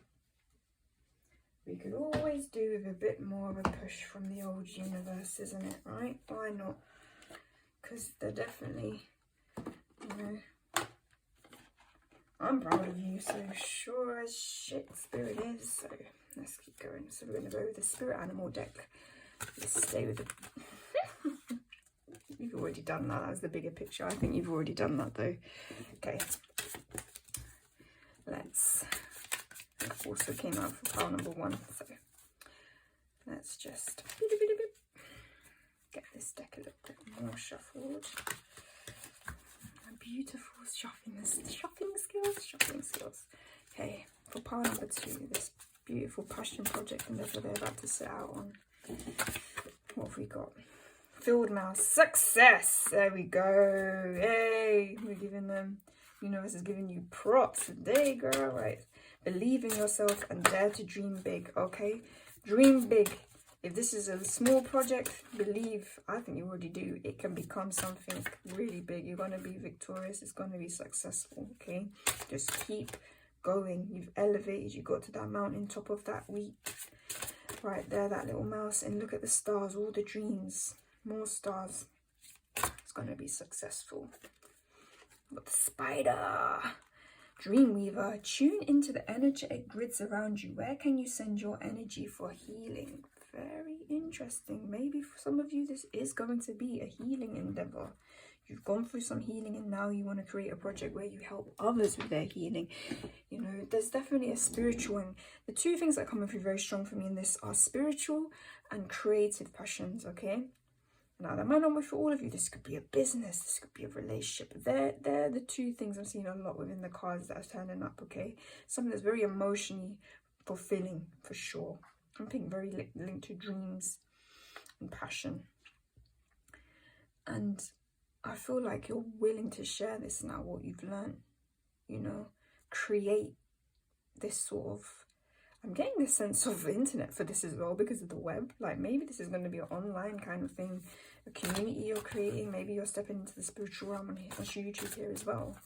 S1: we could always do with a bit more of a push from the old universe, isn't it? Right? Why not? Because they're definitely, you know, I'm proud of you, so sure as shit Spirit is. So let's keep going. So we're going to go with the Spirit Animal deck. Let's stay with the... You've already done that. That's the bigger picture. I think you've already done that though. Okay. Let's... It also came out for pile number 1. So let's just get this deck a little bit more shuffled. Beautiful shopping skills. Okay, for pile number 2, this beautiful passion project endeavor they're about to set out on. What have we got? Field mouse success. There we go. Yay! We're giving them. Universe is giving you props today, girl. Right. Believe in yourself and dare to dream big. Okay, dream big. If this is a small project, believe, I think you already do, it can become something really big. You're going to be victorious. It's going to be successful, okay? Just keep going. You've elevated. You got to that mountain top of that week. Right there, that little mouse. And look at the stars, all the dreams. More stars. It's going to be successful. Got the spider. Dreamweaver. Tune into the energetic grids around you. Where can you send your energy for healing? Very interesting. Maybe for some of you this is going to be a healing endeavor. You've gone through some healing and now you want to create a project where you help others with their healing. You know, there's definitely a spiritual, and the two things that come through very strong for me in this are spiritual and creative passions, okay? Now that might not be for all of you. This could be a business, this could be a relationship. They're the two things I'm seeing a lot within the cards that are turning up, okay? Something that's very emotionally fulfilling for sure. Something very linked to dreams and passion. And I feel like you're willing to share this now, what you've learned. You know, create this sort of... I'm getting this sense of internet for this as well because of the web. Like maybe this is going to be an online kind of thing. A community you're creating. Maybe you're stepping into the spiritual realm on YouTube here as well.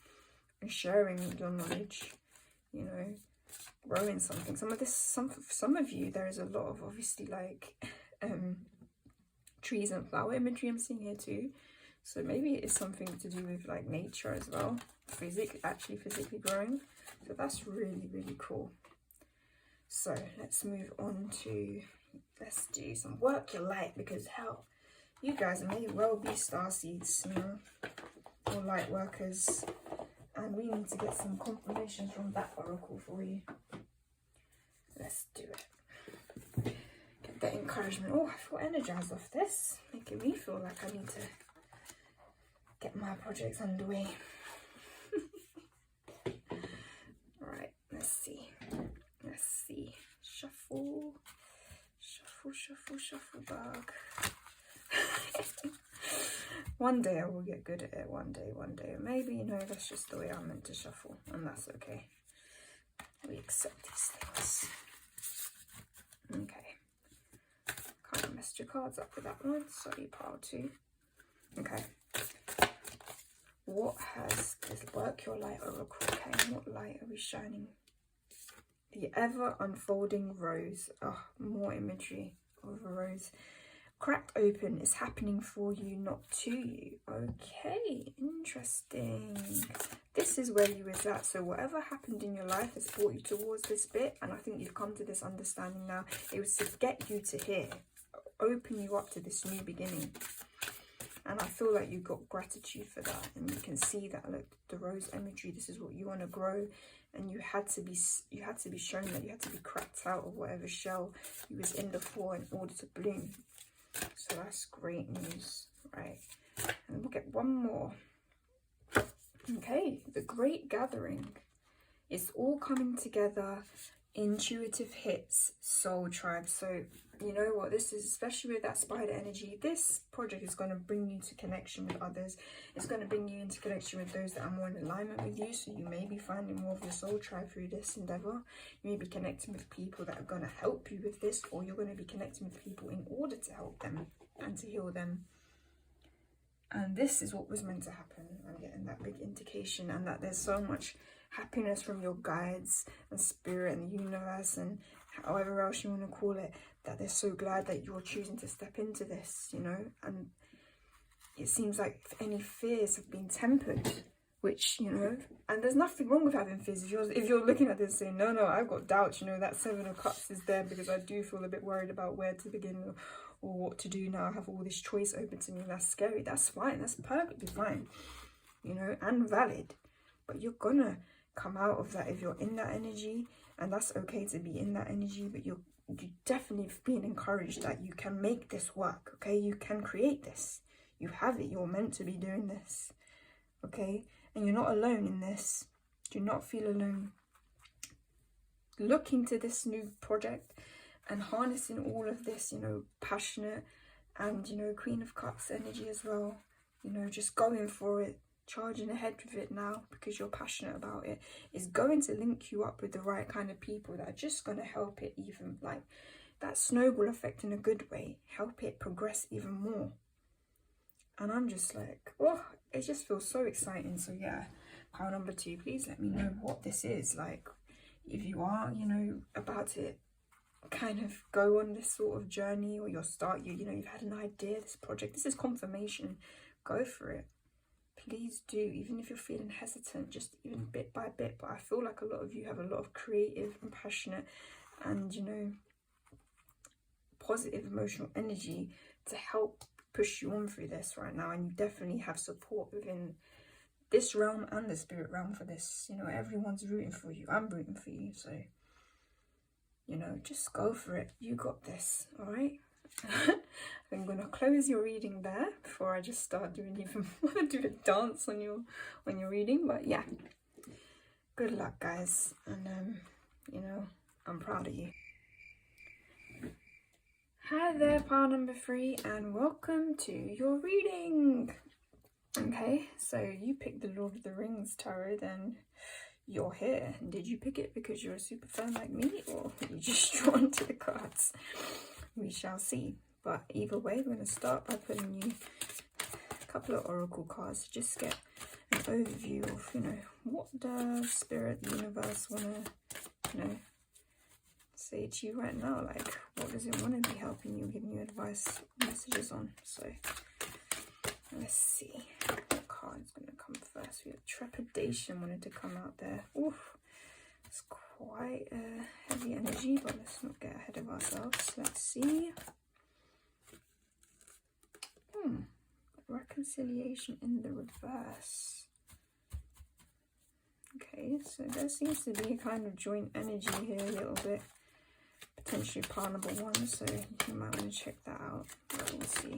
S1: And sharing your knowledge, you know. Growing something. Some of you, there is a lot of obviously like trees and flower imagery I'm seeing here too. So maybe it is something to do with like nature as well, actually physically growing. So that's really, really cool. So let's move on to, let's do some work your light, because hell, you guys may well be starseeds, you know, or light workers. And we need to get some confirmations from that oracle for you. Let's do it. Get that encouragement. Oh, I feel energized off this. Making me feel like I need to get my projects underway. Alright, let's see. Let's see. Shuffle. Shuffle bug. One day I will get good at it. One day. Maybe, you know, that's just the way I'm meant to shuffle. And that's okay. We accept these things. Okay. Kind of messed your cards up with that one. Sorry, pile 2. Okay. What has this work your light oracle? Okay, what light are we shining? The ever unfolding rose. Oh, more imagery of a rose. Cracked open is happening for you, not to you. Okay, interesting. This is where you was at. So whatever happened in your life has brought you towards this bit, and I think you've come to this understanding now. It was to get you to here, open you up to this new beginning. And I feel like you got gratitude for that, and you can see that. Look, the rose imagery. This is what you want to grow, and you had to be shown that you had to be cracked out of whatever shell you was in before in order to bloom. So that's great news, right? And we'll get one more. Okay, the great gathering. It's all coming together intuitive hits, soul tribe. So you know what this is, especially with that spider energy, this project is going to bring you to connection with others. It's going to bring you into connection with those that are more in alignment with you. So you may be finding more of your soul tribe through this endeavor. You may be connecting with people that are going to help you with this, or you're going to be connecting with people in order to help them and to heal them. And this is what was meant to happen. I'm getting that big indication, and that there's so much happiness from your guides and spirit and the universe and however else you want to call it, that they're so glad that you're choosing to step into this, you know. And it seems like any fears have been tempered, which, you know, and there's nothing wrong with having fears. If you're looking at this saying, no, I've got doubts, you know, that 7 of Cups is there because I do feel a bit worried about where to begin or what to do now. I have all this choice open to me. That's scary. That's fine. That's perfectly fine, you know, and valid. But you're gonna come out of that if you're in that energy, and that's okay to be in that energy. But you're definitely being encouraged that you can make this work. Okay, you can create this. You have it. You're meant to be doing this. Okay, and you're not alone in this. Do not feel alone. Look into this new project and harnessing all of this, you know, passionate and, you know, Queen of Cups energy as well. You know, just going for it, charging ahead with it now because you're passionate about it, is going to link you up with the right kind of people that are just going to help it even, like that snowball effect in a good way, help it progress even more. And I'm just like, oh, it just feels so exciting. So yeah, pile number 2, please let me know what this is. Like, if you are, you know, about to kind of go on this sort of journey, or you'll start, you know, you've had an idea, this project, this is confirmation, go for it. Please do, even if you're feeling hesitant, just even bit by bit. But I feel like a lot of you have a lot of creative and passionate and, you know, positive emotional energy to help push you on through this right now. And you definitely have support within this realm and the spirit realm for this. You know, everyone's rooting for you. I'm rooting for you. So, you know, just go for it. You got this, all right? I'm going to close your reading there before I just start doing even want to do a dance on your reading. But yeah, good luck, guys. And, you know, I'm proud of you. Hi there, pile number 3, and welcome to your reading. Okay, so you picked the Lord of the Rings tarot, then you're here. Did you pick it because you're a super fan like me, or are you just drawn to the cards? We shall see. But either way, we're going to start by putting you a couple of oracle cards to just get an overview of, you know, what does Spirit, the universe want to, you know, say to you right now. Like, what does it want to be helping you, giving you advice, messages on? So let's see what card's going to come first. We have trepidation wanted to come out there. Oof, it's quite a heavy energy, but let's not get ahead of ourselves. Let's see. Reconciliation in the reverse. Okay, so there seems to be a kind of joint energy here a little bit. Potentially pile number 1, so you might want to check that out. But we'll see.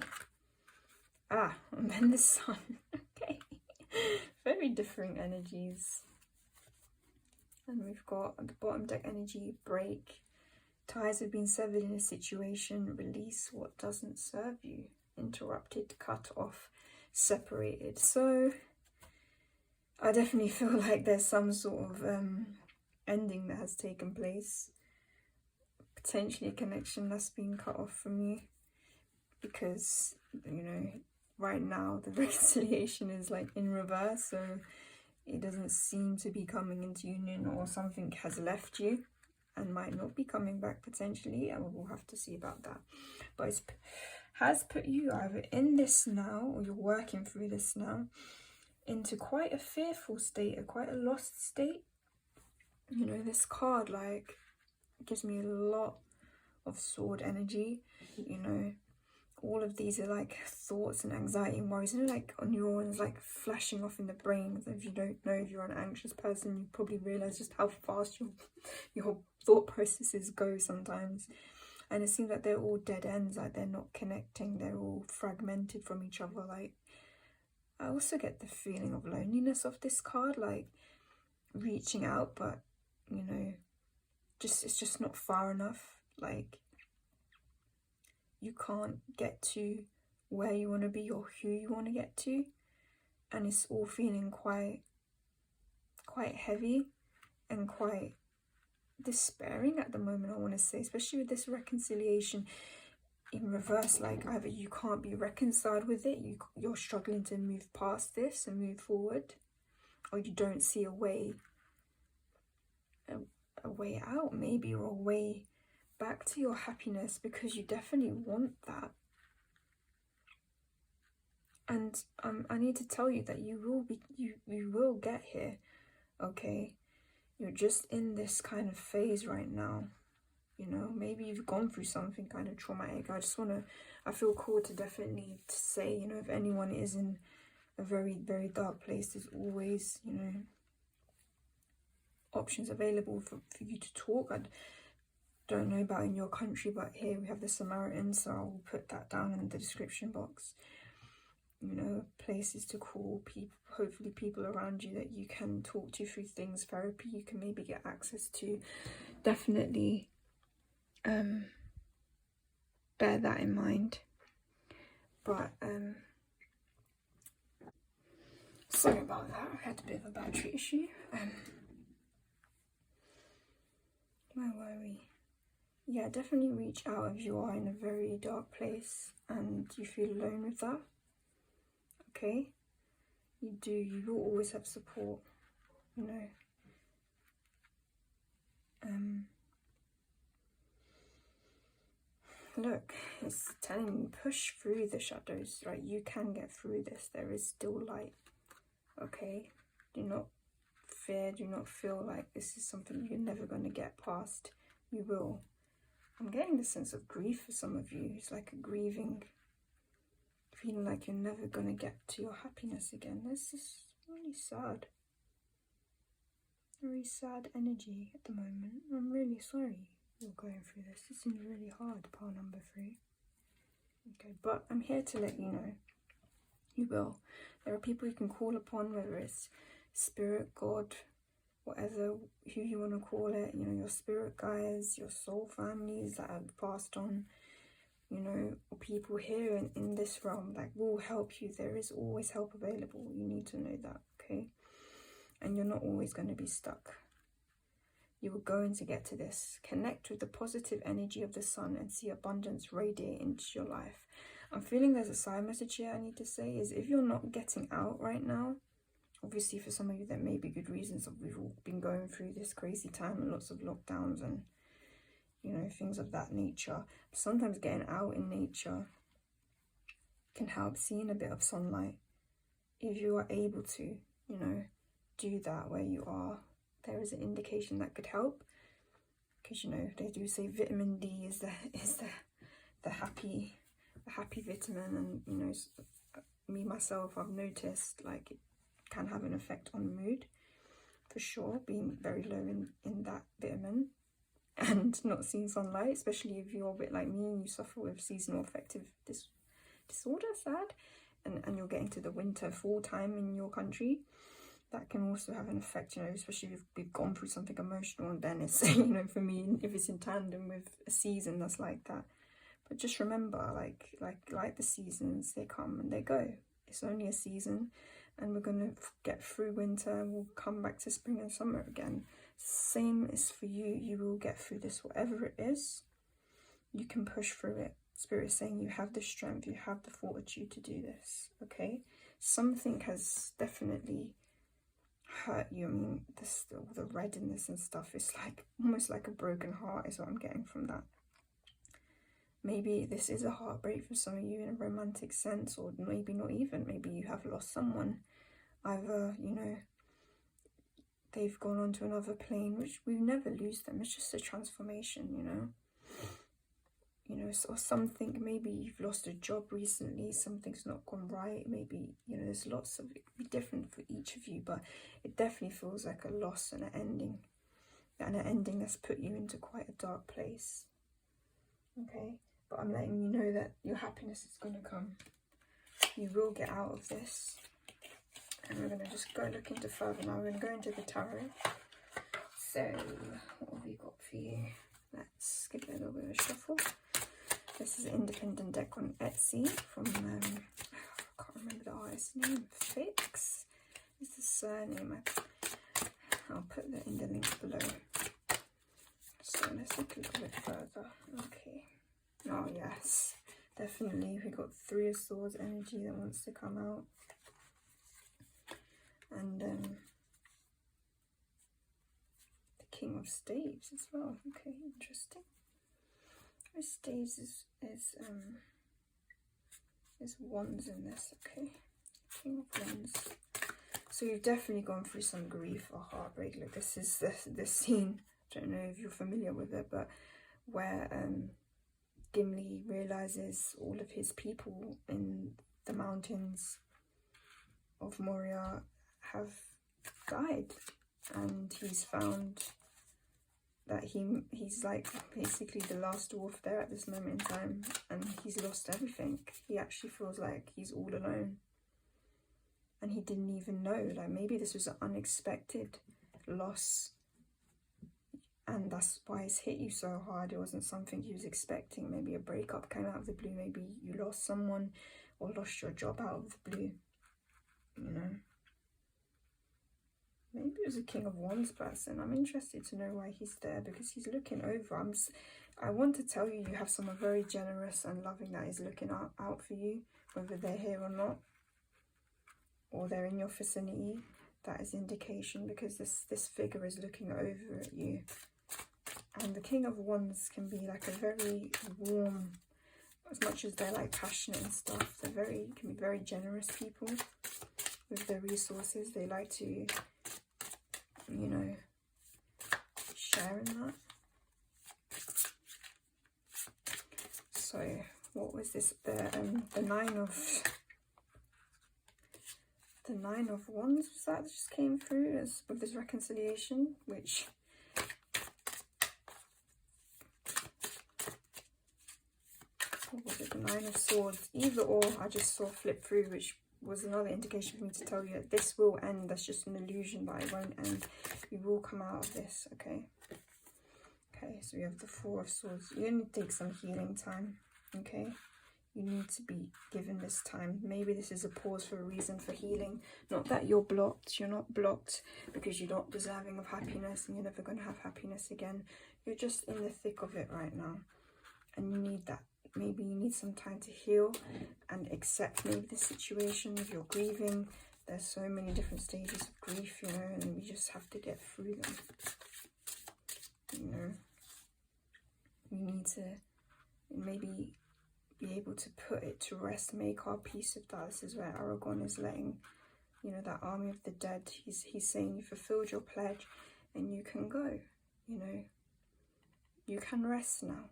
S1: Ah, and then the sun. Okay, very different energies. And we've got at the bottom deck energy, break. Ties have been severed in a situation. Release what doesn't serve you. Interrupted, cut off, separated. So I definitely feel like there's some sort of ending that has taken place. Potentially a connection that's been cut off from you. Because, you know, right now the reconciliation is like in reverse. So it doesn't seem to be coming into union, or something has left you and might not be coming back potentially. And we'll have to see about that. But it's has put you either in this now, or you're working through this now, into quite a fearful state, or quite a lost state. You know, this card, like, gives me a lot of sword energy. You know, all of these are like thoughts and anxiety and worries, you know, like neurons like flashing off in the brain. If you don't know, if you're an anxious person, you probably realize just how fast your thought processes go sometimes. And it seems like they're all dead ends, like they're not connecting, they're all fragmented from each other. Like, I also get the feeling of loneliness of this card, like reaching out, but, you know, it's just not far enough. Like, you can't get to where you want to be or who you want to get to, and it's all feeling quite heavy and quite despairing at the moment, I want to say, especially with this reconciliation in reverse. Like, either you can't be reconciled with it, you're struggling to move past this and move forward, or you don't see a way out, maybe, or a way back to your happiness, because you definitely want that. And I need to tell you that you will get here, okay? You're just in this kind of phase right now. You know, maybe you've gone through something kind of traumatic. I feel called to definitely say, you know, if anyone is in a very, very dark place, there's always, you know, options available for you to talk. I don't know about in your country, but here we have the Samaritans, so I'll put that down in the description box. You know, places to call, people, hopefully people around you that you can talk to through things, therapy you can maybe get access to. Definitely bear that in mind. But sorry about that, I had a bit of a battery issue. Where were we? Yeah, definitely reach out if you are in a very dark place and you feel alone with that. Okay, you will always have support, you know. Look, it's telling you, push through the shadows, right? You can get through this. There is still light, okay? Do not fear, do not feel like this is something you're never going to get past. You will. I'm getting the sense of grief for some of you. It's like a grieving, feeling like you're never going to get to your happiness again. This is really sad. Very sad energy at the moment. I'm really sorry you're going through this. This seems really hard, pile number 3. Okay, but I'm here to let you know you will. There are people you can call upon, whether it's spirit, God, whatever, who you want to call it, you know, your spirit guides, your soul families that have passed on, you know, or people here in this realm that will help you. There is always help available. You need to know that, okay? And you're not always going to be stuck. You are going to get to this. Connect with the positive energy of the sun and see abundance radiate into your life. I'm feeling there's a side message here I need to say, is if you're not getting out right now, obviously for some of you there may be good reasons. We've all been going through this crazy time and lots of lockdowns and, you know, things of that nature. Sometimes getting out in nature can help, seeing a bit of sunlight. If you are able to, you know, do that where you are, there is an indication that could help, because, you know, they do say vitamin D is the happy vitamin, and, you know, me myself, I've noticed like it can have an effect on mood for sure, being very low in that vitamin and not seeing sunlight, especially if you're a bit like me and you suffer with seasonal affective disorder, sad, and you're getting to the winter fall time in your country. That can also have an effect, you know, especially if we've gone through something emotional, and then it's, you know, for me, if it's in tandem with a season that's like that. But just remember, like the seasons, they come and they go. It's only a season, and we're going to get through winter and we'll come back to spring and summer again. Same is for you. You will get through this, whatever it is. You can push through it. Spirit is saying you have the strength, you have the fortitude to do this, okay? Something has definitely hurt you. I mean, all the redness and stuff, it's like almost like a broken heart is what I'm getting from that. Maybe this is a heartbreak for some of you in a romantic sense, or maybe not even. Maybe you have lost someone. Either, you know, they've gone on to another plane, which we never lose them. It's just a transformation, you know. You know, or something, maybe you've lost a job recently, something's not gone right, maybe, you know, there's lots of, it could be different for each of you, but it definitely feels like a loss and an ending that's put you into quite a dark place, okay? But I'm letting you know that your happiness is going to come. You will get out of this, and we're going to just go look into further now. We're going to go into the tarot. So, what have we got for you. Let's give it a little bit of a shuffle. This is an independent deck on Etsy from, I can't remember the artist's name, Fix is the surname. I'll put that in the link below. So let's look a little bit further. Okay. Oh yes, definitely. We got Three of Swords energy that wants to come out. And the King of Staves as well. Okay, interesting. Staves is wands in this. Okay, King of Wands. So you've definitely gone through some grief or heartbreak. Like this is the scene. I don't know if you're familiar with it, but where Gimli realizes all of his people in the mountains of Moria have died, and he's found that he's like basically the last dwarf there at this moment in time, and he's lost everything. He actually feels like he's all alone, and he didn't even know. Like maybe this was an unexpected loss, and that's why it's hit you so hard. It wasn't something you was expecting. Maybe a breakup came out of the blue. Maybe you lost someone or lost your job out of the blue, you know. Maybe it was a King of Wands person. I'm interested to know why he's there, because he's looking over. I want to tell you, you have someone very generous and loving that is looking out for you, whether they're here or not, or they're in your vicinity. That is indication, because this figure is looking over at you. And the King of Wands can be like a very warm, as much as they're like passionate and stuff, can be very generous people with their resources. They like to, you know, share in that. So what was this? The Nine of Wands, was that just came through with this reconciliation, which what was it? The Nine of Swords. Either or, I just saw flip through, which was another indication for me to tell you that this will end. That's just an illusion, but it won't end. You will come out of this, okay? Okay, so we have the Four of Swords. You're going to take some healing time, okay? You need to be given this time. Maybe this is a pause for a reason for healing. Not that you're blocked. You're not blocked because you're not deserving of happiness and you're never going to have happiness again. You're just in the thick of it right now. And you need that. Maybe you need some time to heal and accept maybe the situation if you're grieving. There's so many different stages of grief, you know, and we just have to get through them. You know, we need to maybe be able to put it to rest, make our peace with that. This is where Aragorn is letting, you know, that army of the dead, he's saying you fulfilled your pledge and you can go, you know, you can rest now.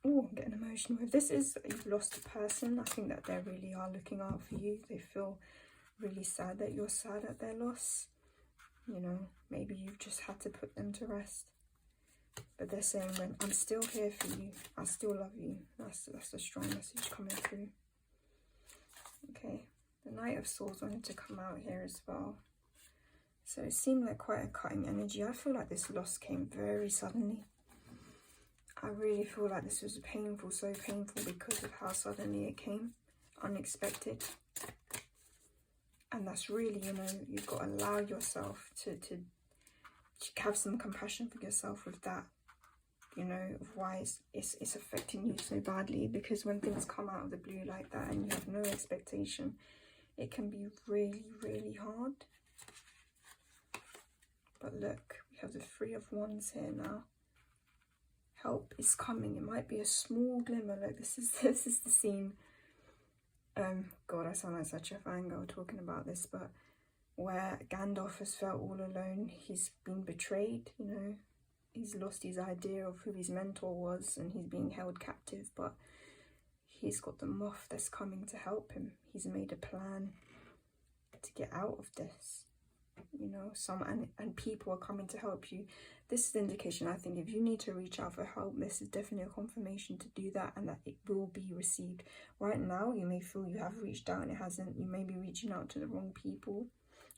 S1: Oh, I'm getting emotional. If this is, you've lost a person, I think that they really are looking out for you. They feel really sad that you're sad at their loss. You know, maybe you've just had to put them to rest. But they're saying, when I'm still here for you, I still love you. That's a strong message coming through. Okay, the Knight of Swords wanted to come out here as well. So it seemed like quite a cutting energy. I feel like this loss came very suddenly. I really feel like this was painful, so painful because of how suddenly it came, unexpected. And that's really, you know, you've got to allow yourself to have some compassion for yourself with that, you know, of why it's affecting you so badly. Because when things come out of the blue like that and you have no expectation, it can be really, really hard. But look, we have the Three of Wands here now. Help is coming. It might be a small glimmer. Like this is the scene. God, I sound like such a fangirl talking about this, but where Gandalf has felt all alone. He's been betrayed, you know. He's lost his idea of who his mentor was and he's being held captive, but he's got the moth that's coming to help him. He's made a plan to get out of this, you know. And people are coming to help you. This is the indication, I think, if you need to reach out for help, this is definitely a confirmation to do that and that it will be received. Right now, you may feel you have reached out and it hasn't. You may be reaching out to the wrong people.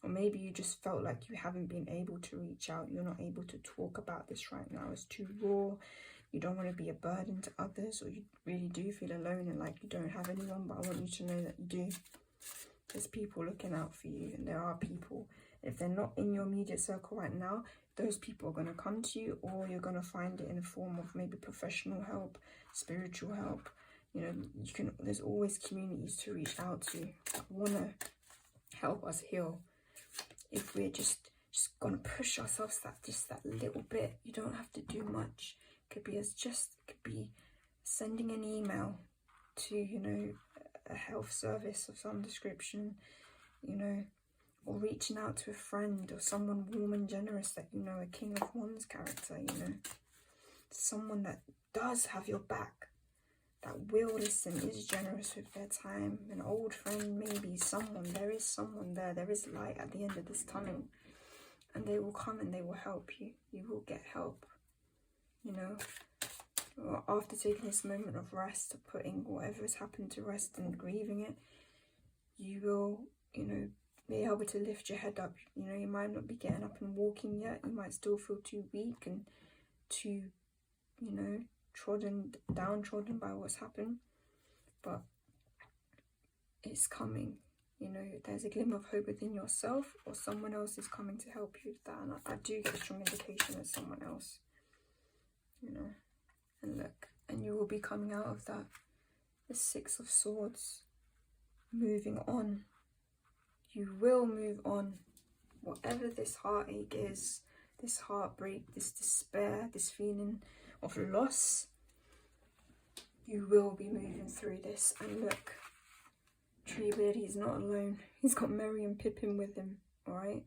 S1: Or maybe you just felt like you haven't been able to reach out. You're not able to talk about this right now. It's too raw. You don't want to be a burden to others, or you really do feel alone and like you don't have anyone, but I want you to know that you do. There's people looking out for you, and there are people. If they're not in your immediate circle right now, those people are going to come to you, or you're going to find it in the form of maybe professional help, spiritual help. You know, there's always communities to reach out to that want to help us heal. If we're just going to push ourselves that little bit, you don't have to do much. It could be sending an email to, you know, a health service of some description, you know, or reaching out to a friend or someone warm and generous that you know, a King of Wands character, you know, someone that does have your back, that will listen, is generous with their time, an old friend, maybe someone. There is someone there. There is light at the end of this tunnel, and they will come and they will help you. You will get help, you know. After taking this moment of rest, of putting whatever has happened to rest and grieving it, you will, you know, be able to lift your head up. You know, you might not be getting up and walking yet. You might still feel too weak and too, you know, downtrodden by what's happened, but it's coming. You know, there's a glimmer of hope within yourself, or someone else is coming to help you with that. And I do get a strong indication of someone else, you know. And look, and you will be coming out of that, the Six of Swords, moving on. You will move on. Whatever this heartache is, this heartbreak, this despair, this feeling of loss, you will be moving through this. And look, Treebeard, he's not alone. He's got Merry and Pippin with him, alright?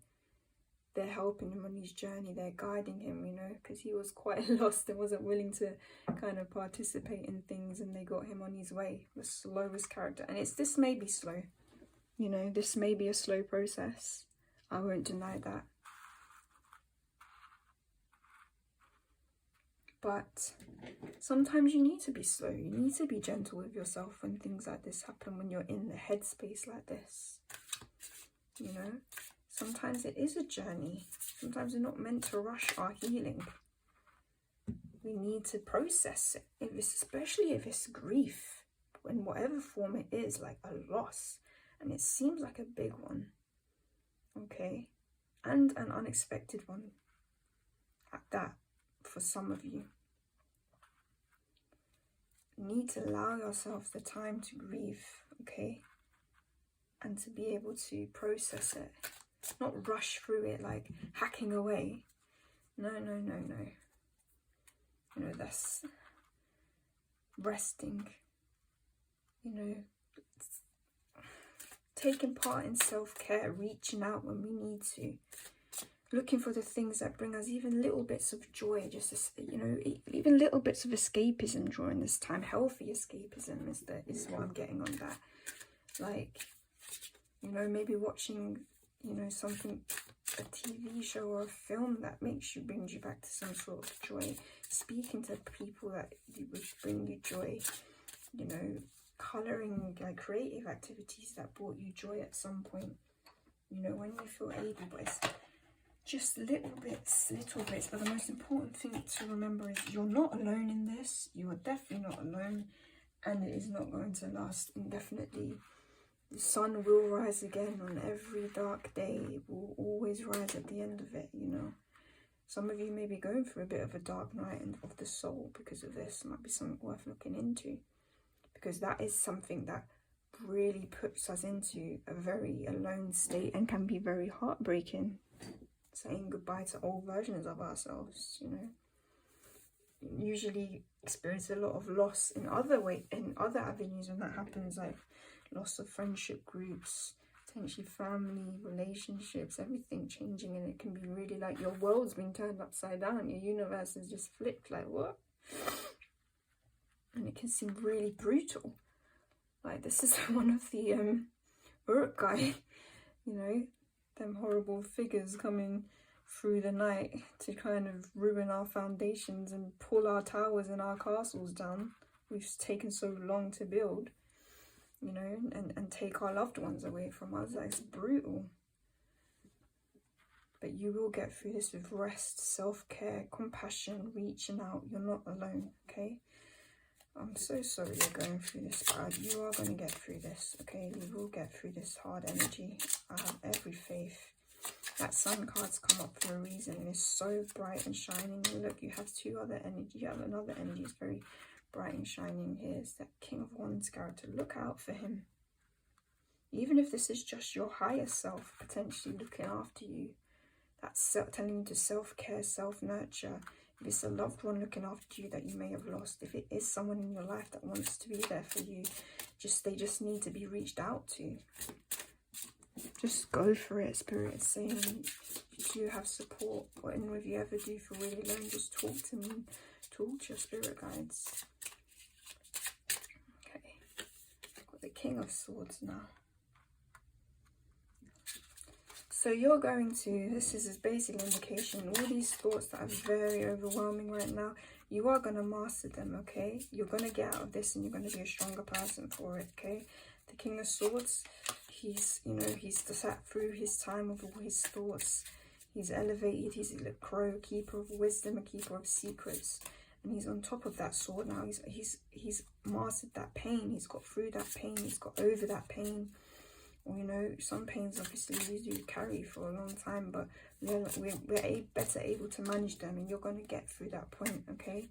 S1: They're helping him on his journey. They're guiding him, you know, because he was quite lost and wasn't willing to kind of participate in things, and they got him on his way. The slowest character. And this may be slow. You know, this may be a slow process. I won't deny that. But sometimes you need to be slow. You need to be gentle with yourself when things like this happen, when you're in the headspace like this. You know, sometimes it is a journey. Sometimes we're not meant to rush our healing. We need to process it, especially if it's grief, in whatever form it is, like a loss. And it seems like a big one, okay? And an unexpected one at that. For some of you, need to allow yourself the time to grieve, okay, and to be able to process it, not rush through it like hacking away. No. You know, that's resting, you know, taking part in self-care, reaching out when we need to, looking for the things that bring us even little bits of joy, just, you know, even little bits of escapism during this time. Healthy escapism is what I'm getting on that. Like, you know, maybe watching, you know, something, a TV show or a film that brings you back to some sort of joy. Speaking to people that would bring you joy, you know, colouring, like creative activities that brought you joy at some point, you know, when you feel able. But it's just little bits, but the most important thing to remember is you're not alone in this. You are definitely not alone, and it is not going to last indefinitely. The sun will rise again on every dark day. It will always rise at the end of it, you know. Some of you may be going through a bit of a dark night of the soul because of this. It might be something worth looking into, because that is something that really puts us into a very alone state and can be very heartbreaking. Saying goodbye to old versions of ourselves, you know. Usually experience a lot of loss in other avenues when that happens, like loss of friendship groups, potentially family, relationships, everything changing, and it can be really like your world's been turned upside down, your universe is just flipped, like what? And it can seem really brutal. Like this is one of the Uruk-hai, you know, them horrible figures coming through the night to kind of ruin our foundations and pull our towers and our castles down. We've taken so long to build, you know, and take our loved ones away from us. That's brutal. but you will get through this with rest, self-care, compassion, reaching out. You're not alone, okay? I'm so sorry you're going through this, but you are going to get through this, okay? You will get through this hard energy. I have every faith. That sun card's come up for a reason, and it's so bright and shining. And look, you have two other energy. You have another energy. It's very bright and shining. Here's that King of Wands character. Look out for him. Even if this is just your higher self potentially looking after you, that's telling you to self-care, self-nurture. If it's a loved one looking after you that you may have lost, if it is someone in your life that wants to be there for you, they just need to be reached out to. Just go for it. Spirit is saying you do have support. And if you ever do feel really alone, just talk to me. Talk to your spirit guides. Okay. I've got the King of Swords now. So you're going to, this is basically an indication, all these thoughts that are very overwhelming right now, you are going to master them, okay? You're going to get out of this and you're going to be a stronger person for it, okay? The King of Swords, he's, you know, he's sat through his time of all his thoughts. He's elevated, he's a crow, keeper of wisdom, a keeper of secrets. And he's on top of that sword now. He's mastered that pain. He's got through that pain. He's got over that pain. Well, you know, some pains obviously we do carry for a long time, but we're better able to manage them, and you're going to get through that point, okay?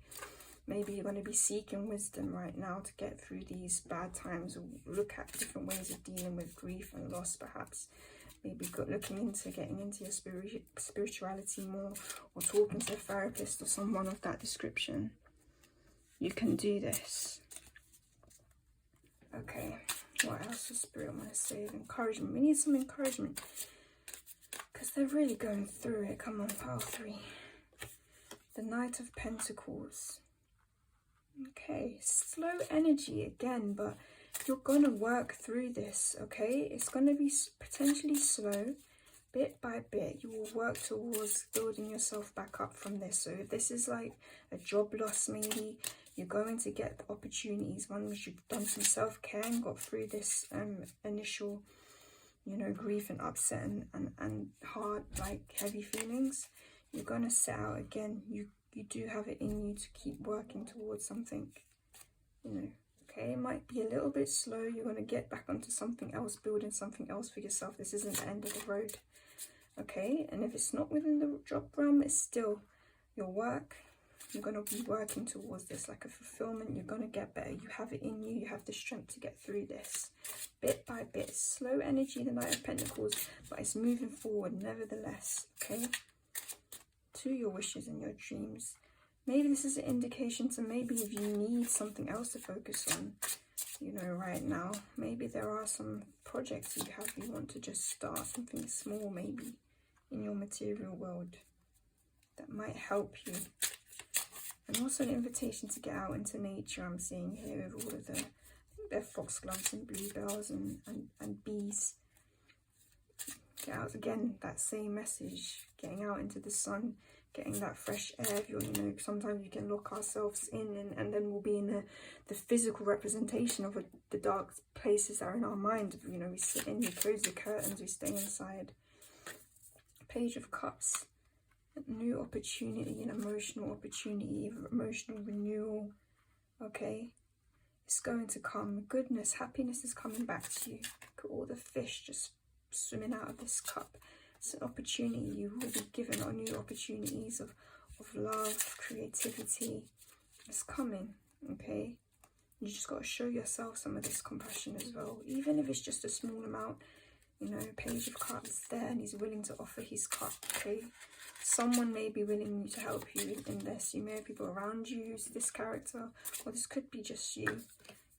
S1: Maybe you're going to be seeking wisdom right now to get through these bad times, or look at different ways of dealing with grief and loss, perhaps. Maybe looking into getting into your spirituality more, or talking to a therapist or someone of that description. You can do this. Okay. What else does Spirit want to say? Encouragement. We need some encouragement, because they're really going through it. Come on, pile 3. The Knight of Pentacles. Okay, slow energy again, but you're going to work through this, okay? It's going to be potentially slow, bit by bit. You will work towards building yourself back up from this. So if this is like a job loss, maybe, you're going to get opportunities. Once you've done some self-care and got through this initial, you know, grief and upset and hard, like heavy feelings, you're going to set out again. You do have it in you to keep working towards something, you know. Okay, it might be a little bit slow. You're going to get back onto something else, building something else for yourself. This isn't the end of the road. Okay, and if it's not within the job realm, it's still your work. You're going to be working towards this like a fulfillment. You're going to get better. You have it in you. You have the strength to get through this. Bit by bit. Slow energy, the Knight of Pentacles, but it's moving forward nevertheless. Okay? To your wishes and your dreams. Maybe this is an indication to maybe if you need something else to focus on, you know, right now. Maybe there are some projects you have you want to just start, something small maybe in your material world that might help you. And also an invitation to get out into nature, I'm seeing here with all of the, I think they're foxgloves and bluebells and bees. Get out again, that same message, getting out into the sun, getting that fresh air. If you're, you know, sometimes we can lock ourselves in and then we'll be in the physical representation of the dark places that are in our mind. You know, we sit in, we close the curtains, we stay inside. Page of Cups. New opportunity, an emotional opportunity, emotional renewal. Okay, it's going to come. Goodness, happiness is coming back to you. Look at all the fish just swimming out of this cup. It's an opportunity. You will be given new opportunities of love, creativity. It's coming. Okay, you just got to show yourself some of this compassion as well, even if it's just a small amount. You know, Page of Cups there, and he's willing to offer his cup. Okay, someone may be willing to help you in this. You may have people around you who's this character, or this could be just you.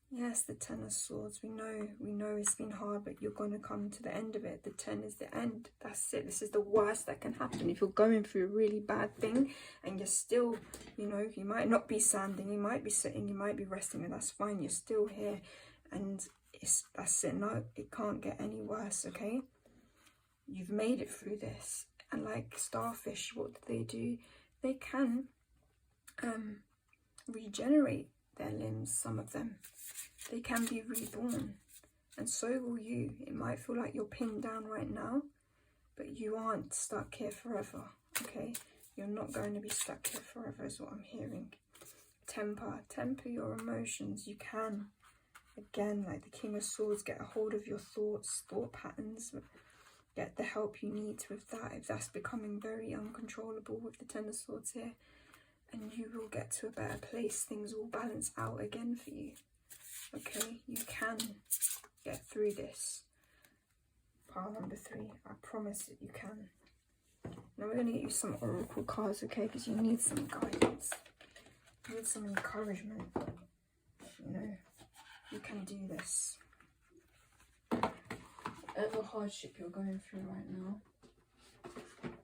S1: Yes, the Ten of Swords. We know it's been hard, but you're going to come to the end of it. The 10 is the end. That's it. This is the worst that can happen. If you're going through a really bad thing and you're still, you know, you might not be standing, you might be sitting, you might be resting, and that's fine. You're still here, and that's it. No, it can't get any worse. Okay, you've made it through this. And like starfish, what do? They can regenerate their limbs, some of them. They can be reborn, and so will you. It might feel like you're pinned down right now, But you aren't stuck here forever, okay? You're not going to be stuck here forever is what I'm hearing. Temper your emotions. You can, again, like the King of Swords, get a hold of your thoughts, thought patterns. Get the help you need with that if that's becoming very uncontrollable with the Ten of Swords here. And you will get to a better place. Things will balance out again for you. Okay, you can get through this. Pile number 3. I promise that you can. Now we're going to get you some oracle cards, okay? Because you need some guidance. You need some encouragement. You know, you can do this. Whatever hardship you're going through right now,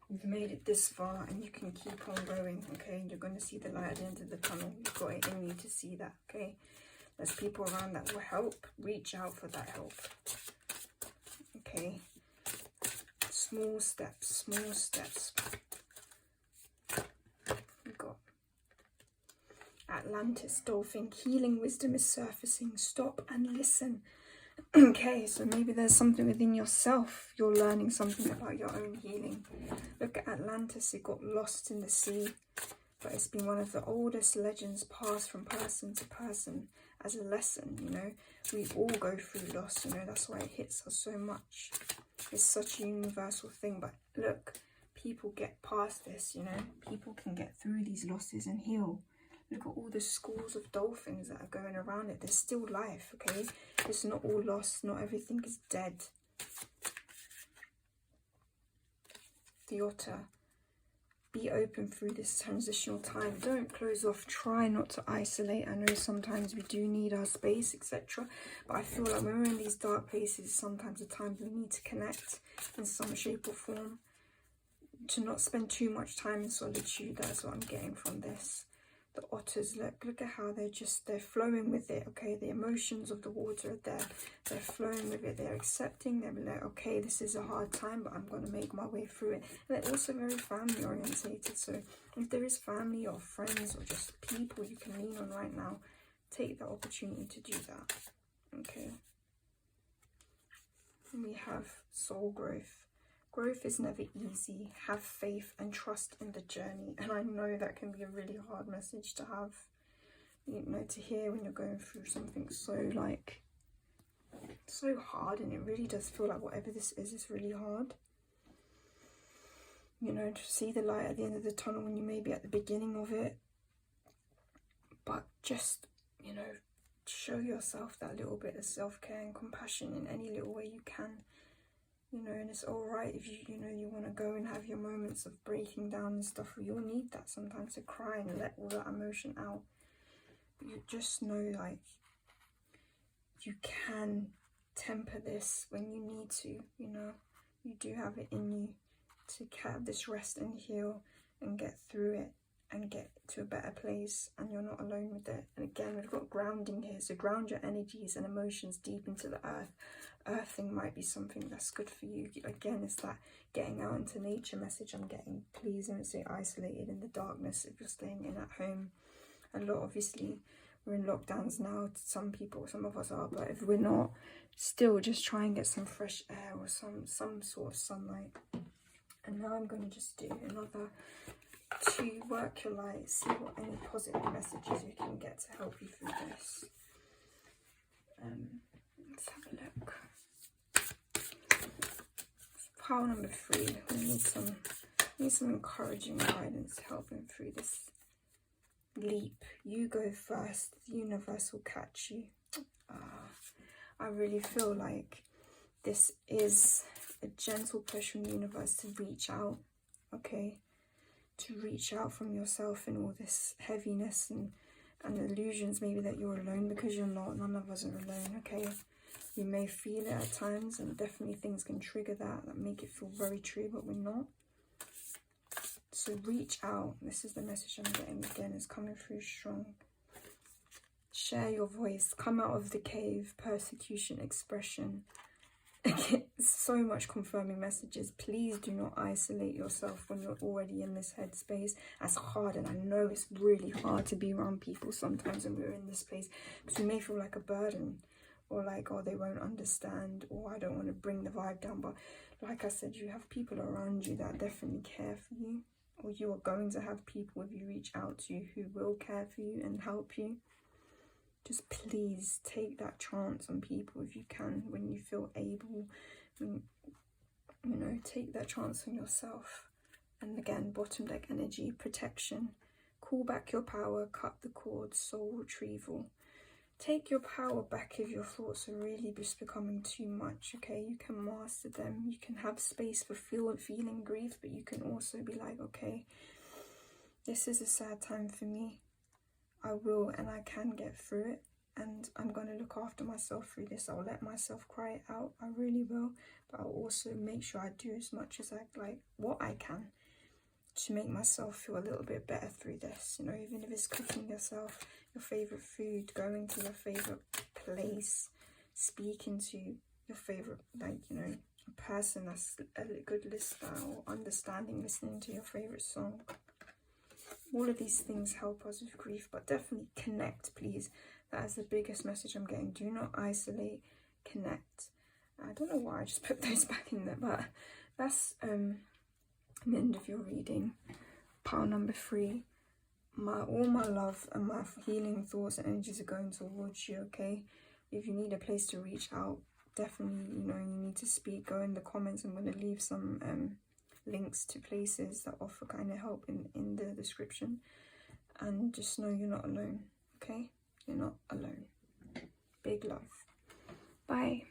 S1: you've made it this far and you can keep on going, okay? You're going to see the light at the end of the tunnel. You've got it in you to see that, okay? There's people around that will help. Reach out for that help, okay? Small steps, small steps. We've got Atlantis, dolphin, healing wisdom is surfacing. Stop and listen. Okay, so maybe there's something within yourself. You're learning something about your own healing. Look at Atlantis. It got lost in the sea, but it's been one of the oldest legends passed from person to person as a lesson, you know. We all go through loss, you know. That's why it hits us so much. It's such a universal thing. But look, people get past this, you know. People can get through these losses and heal. Look at all the schools of dolphins that are going around it. There's still life, okay? It's not all lost. Not everything is dead. The Otter. Be open through this transitional time. Don't close off. Try not to isolate. I know sometimes we do need our space, etc. But I feel like when we're in these dark places, sometimes the times we need to connect in some shape or form. To not spend too much time in solitude. That's what I'm getting from this. The otters, look at how they're flowing with it, okay? The emotions of the water are there. They're flowing with it. They're accepting. They're like, okay, this is a hard time, but I'm going to make my way through it. And they're also very family orientated. So if there is family or friends or just people you can lean on right now, take the opportunity to do that, okay? And we have soul growth. Growth is never easy. Have faith and trust in the journey. And I know that can be a really hard message to have, you know, to hear when you're going through something so hard. And it really does feel like whatever this is really hard. You know, to see the light at the end of the tunnel when you may be at the beginning of it. But just, you know, show yourself that little bit of self-care and compassion in any little way you can. You know, and it's all right if you know, you want to go and have your moments of breaking down and stuff. You'll need that sometimes to cry and let all that emotion out. But you just know, like, you can temper this when you need to, you know. You do have it in you to have this rest and heal and get through it and get to a better place, and you're not alone with it. And again, we've got grounding here, so ground your energies and emotions deep into the earth. Earthing might be something that's good for you. Again, it's that getting out into nature message I'm getting. Please don't stay isolated in the darkness if you're staying in at home. A lot, obviously, we're in lockdowns now. Some people, some of us are, but if we're not, still just try and get some fresh air or some sort of sunlight. And now I'm going to just do another to work your light, see what any positive messages you can get to help you through this. Let's have a look. Pile number 3. We need some encouraging guidance to help him through this leap. You go first. The universe will catch you. I really feel like this is a gentle push from the universe to reach out, okay? To reach out from yourself in all this heaviness and illusions maybe that you're alone, because you're not. None of us are alone, okay? You may feel it at times, and definitely things can trigger that make it feel very true, but we're not. So reach out. This is the message I'm getting again. It's coming through strong. Share your voice. Come out of the cave. Persecution, expression. So much confirming messages. Please do not isolate yourself when you're already in this headspace. As hard, and I know it's really hard to be around people sometimes when we're in this space, because we may feel like a burden. or like, oh, they won't understand, or I don't want to bring the vibe down. But like I said, you have people around you that definitely care for you, or you are going to have people, if you reach out to you, who will care for you and help you. Just please take that chance on people if you can, when you feel able. When, you know, take that chance on yourself. And again, bottom deck energy, protection. Call back your power, cut the cords, soul retrieval. Take your power back if your thoughts are really just becoming too much, okay? You can master them. You can have space for feeling grief, but you can also be like, okay, this is a sad time for me. I will and I can get through it, and I'm going to look after myself through this. I'll let myself cry it out, I really will, but I'll also make sure I do as much as what I can to make myself feel a little bit better through this. You know, even if it's cooking yourself your favorite food, going to your favorite place, speaking to your favorite, like, you know, a person that's a good listener, or understanding, listening to your favorite song. All of these things help us with grief, but definitely connect, please. That is the biggest message I'm getting. Do not isolate, connect. I don't know why I just put those back in there, but that's the end of your reading. Pile number 3. All my love and my healing thoughts and energies are going towards you, okay? If you need a place to reach out, definitely, you know, you need to speak. Go in the comments. I'm going to leave some links to places that offer kind of help in the description. And just know you're not alone, okay? You're not alone. Big love. Bye.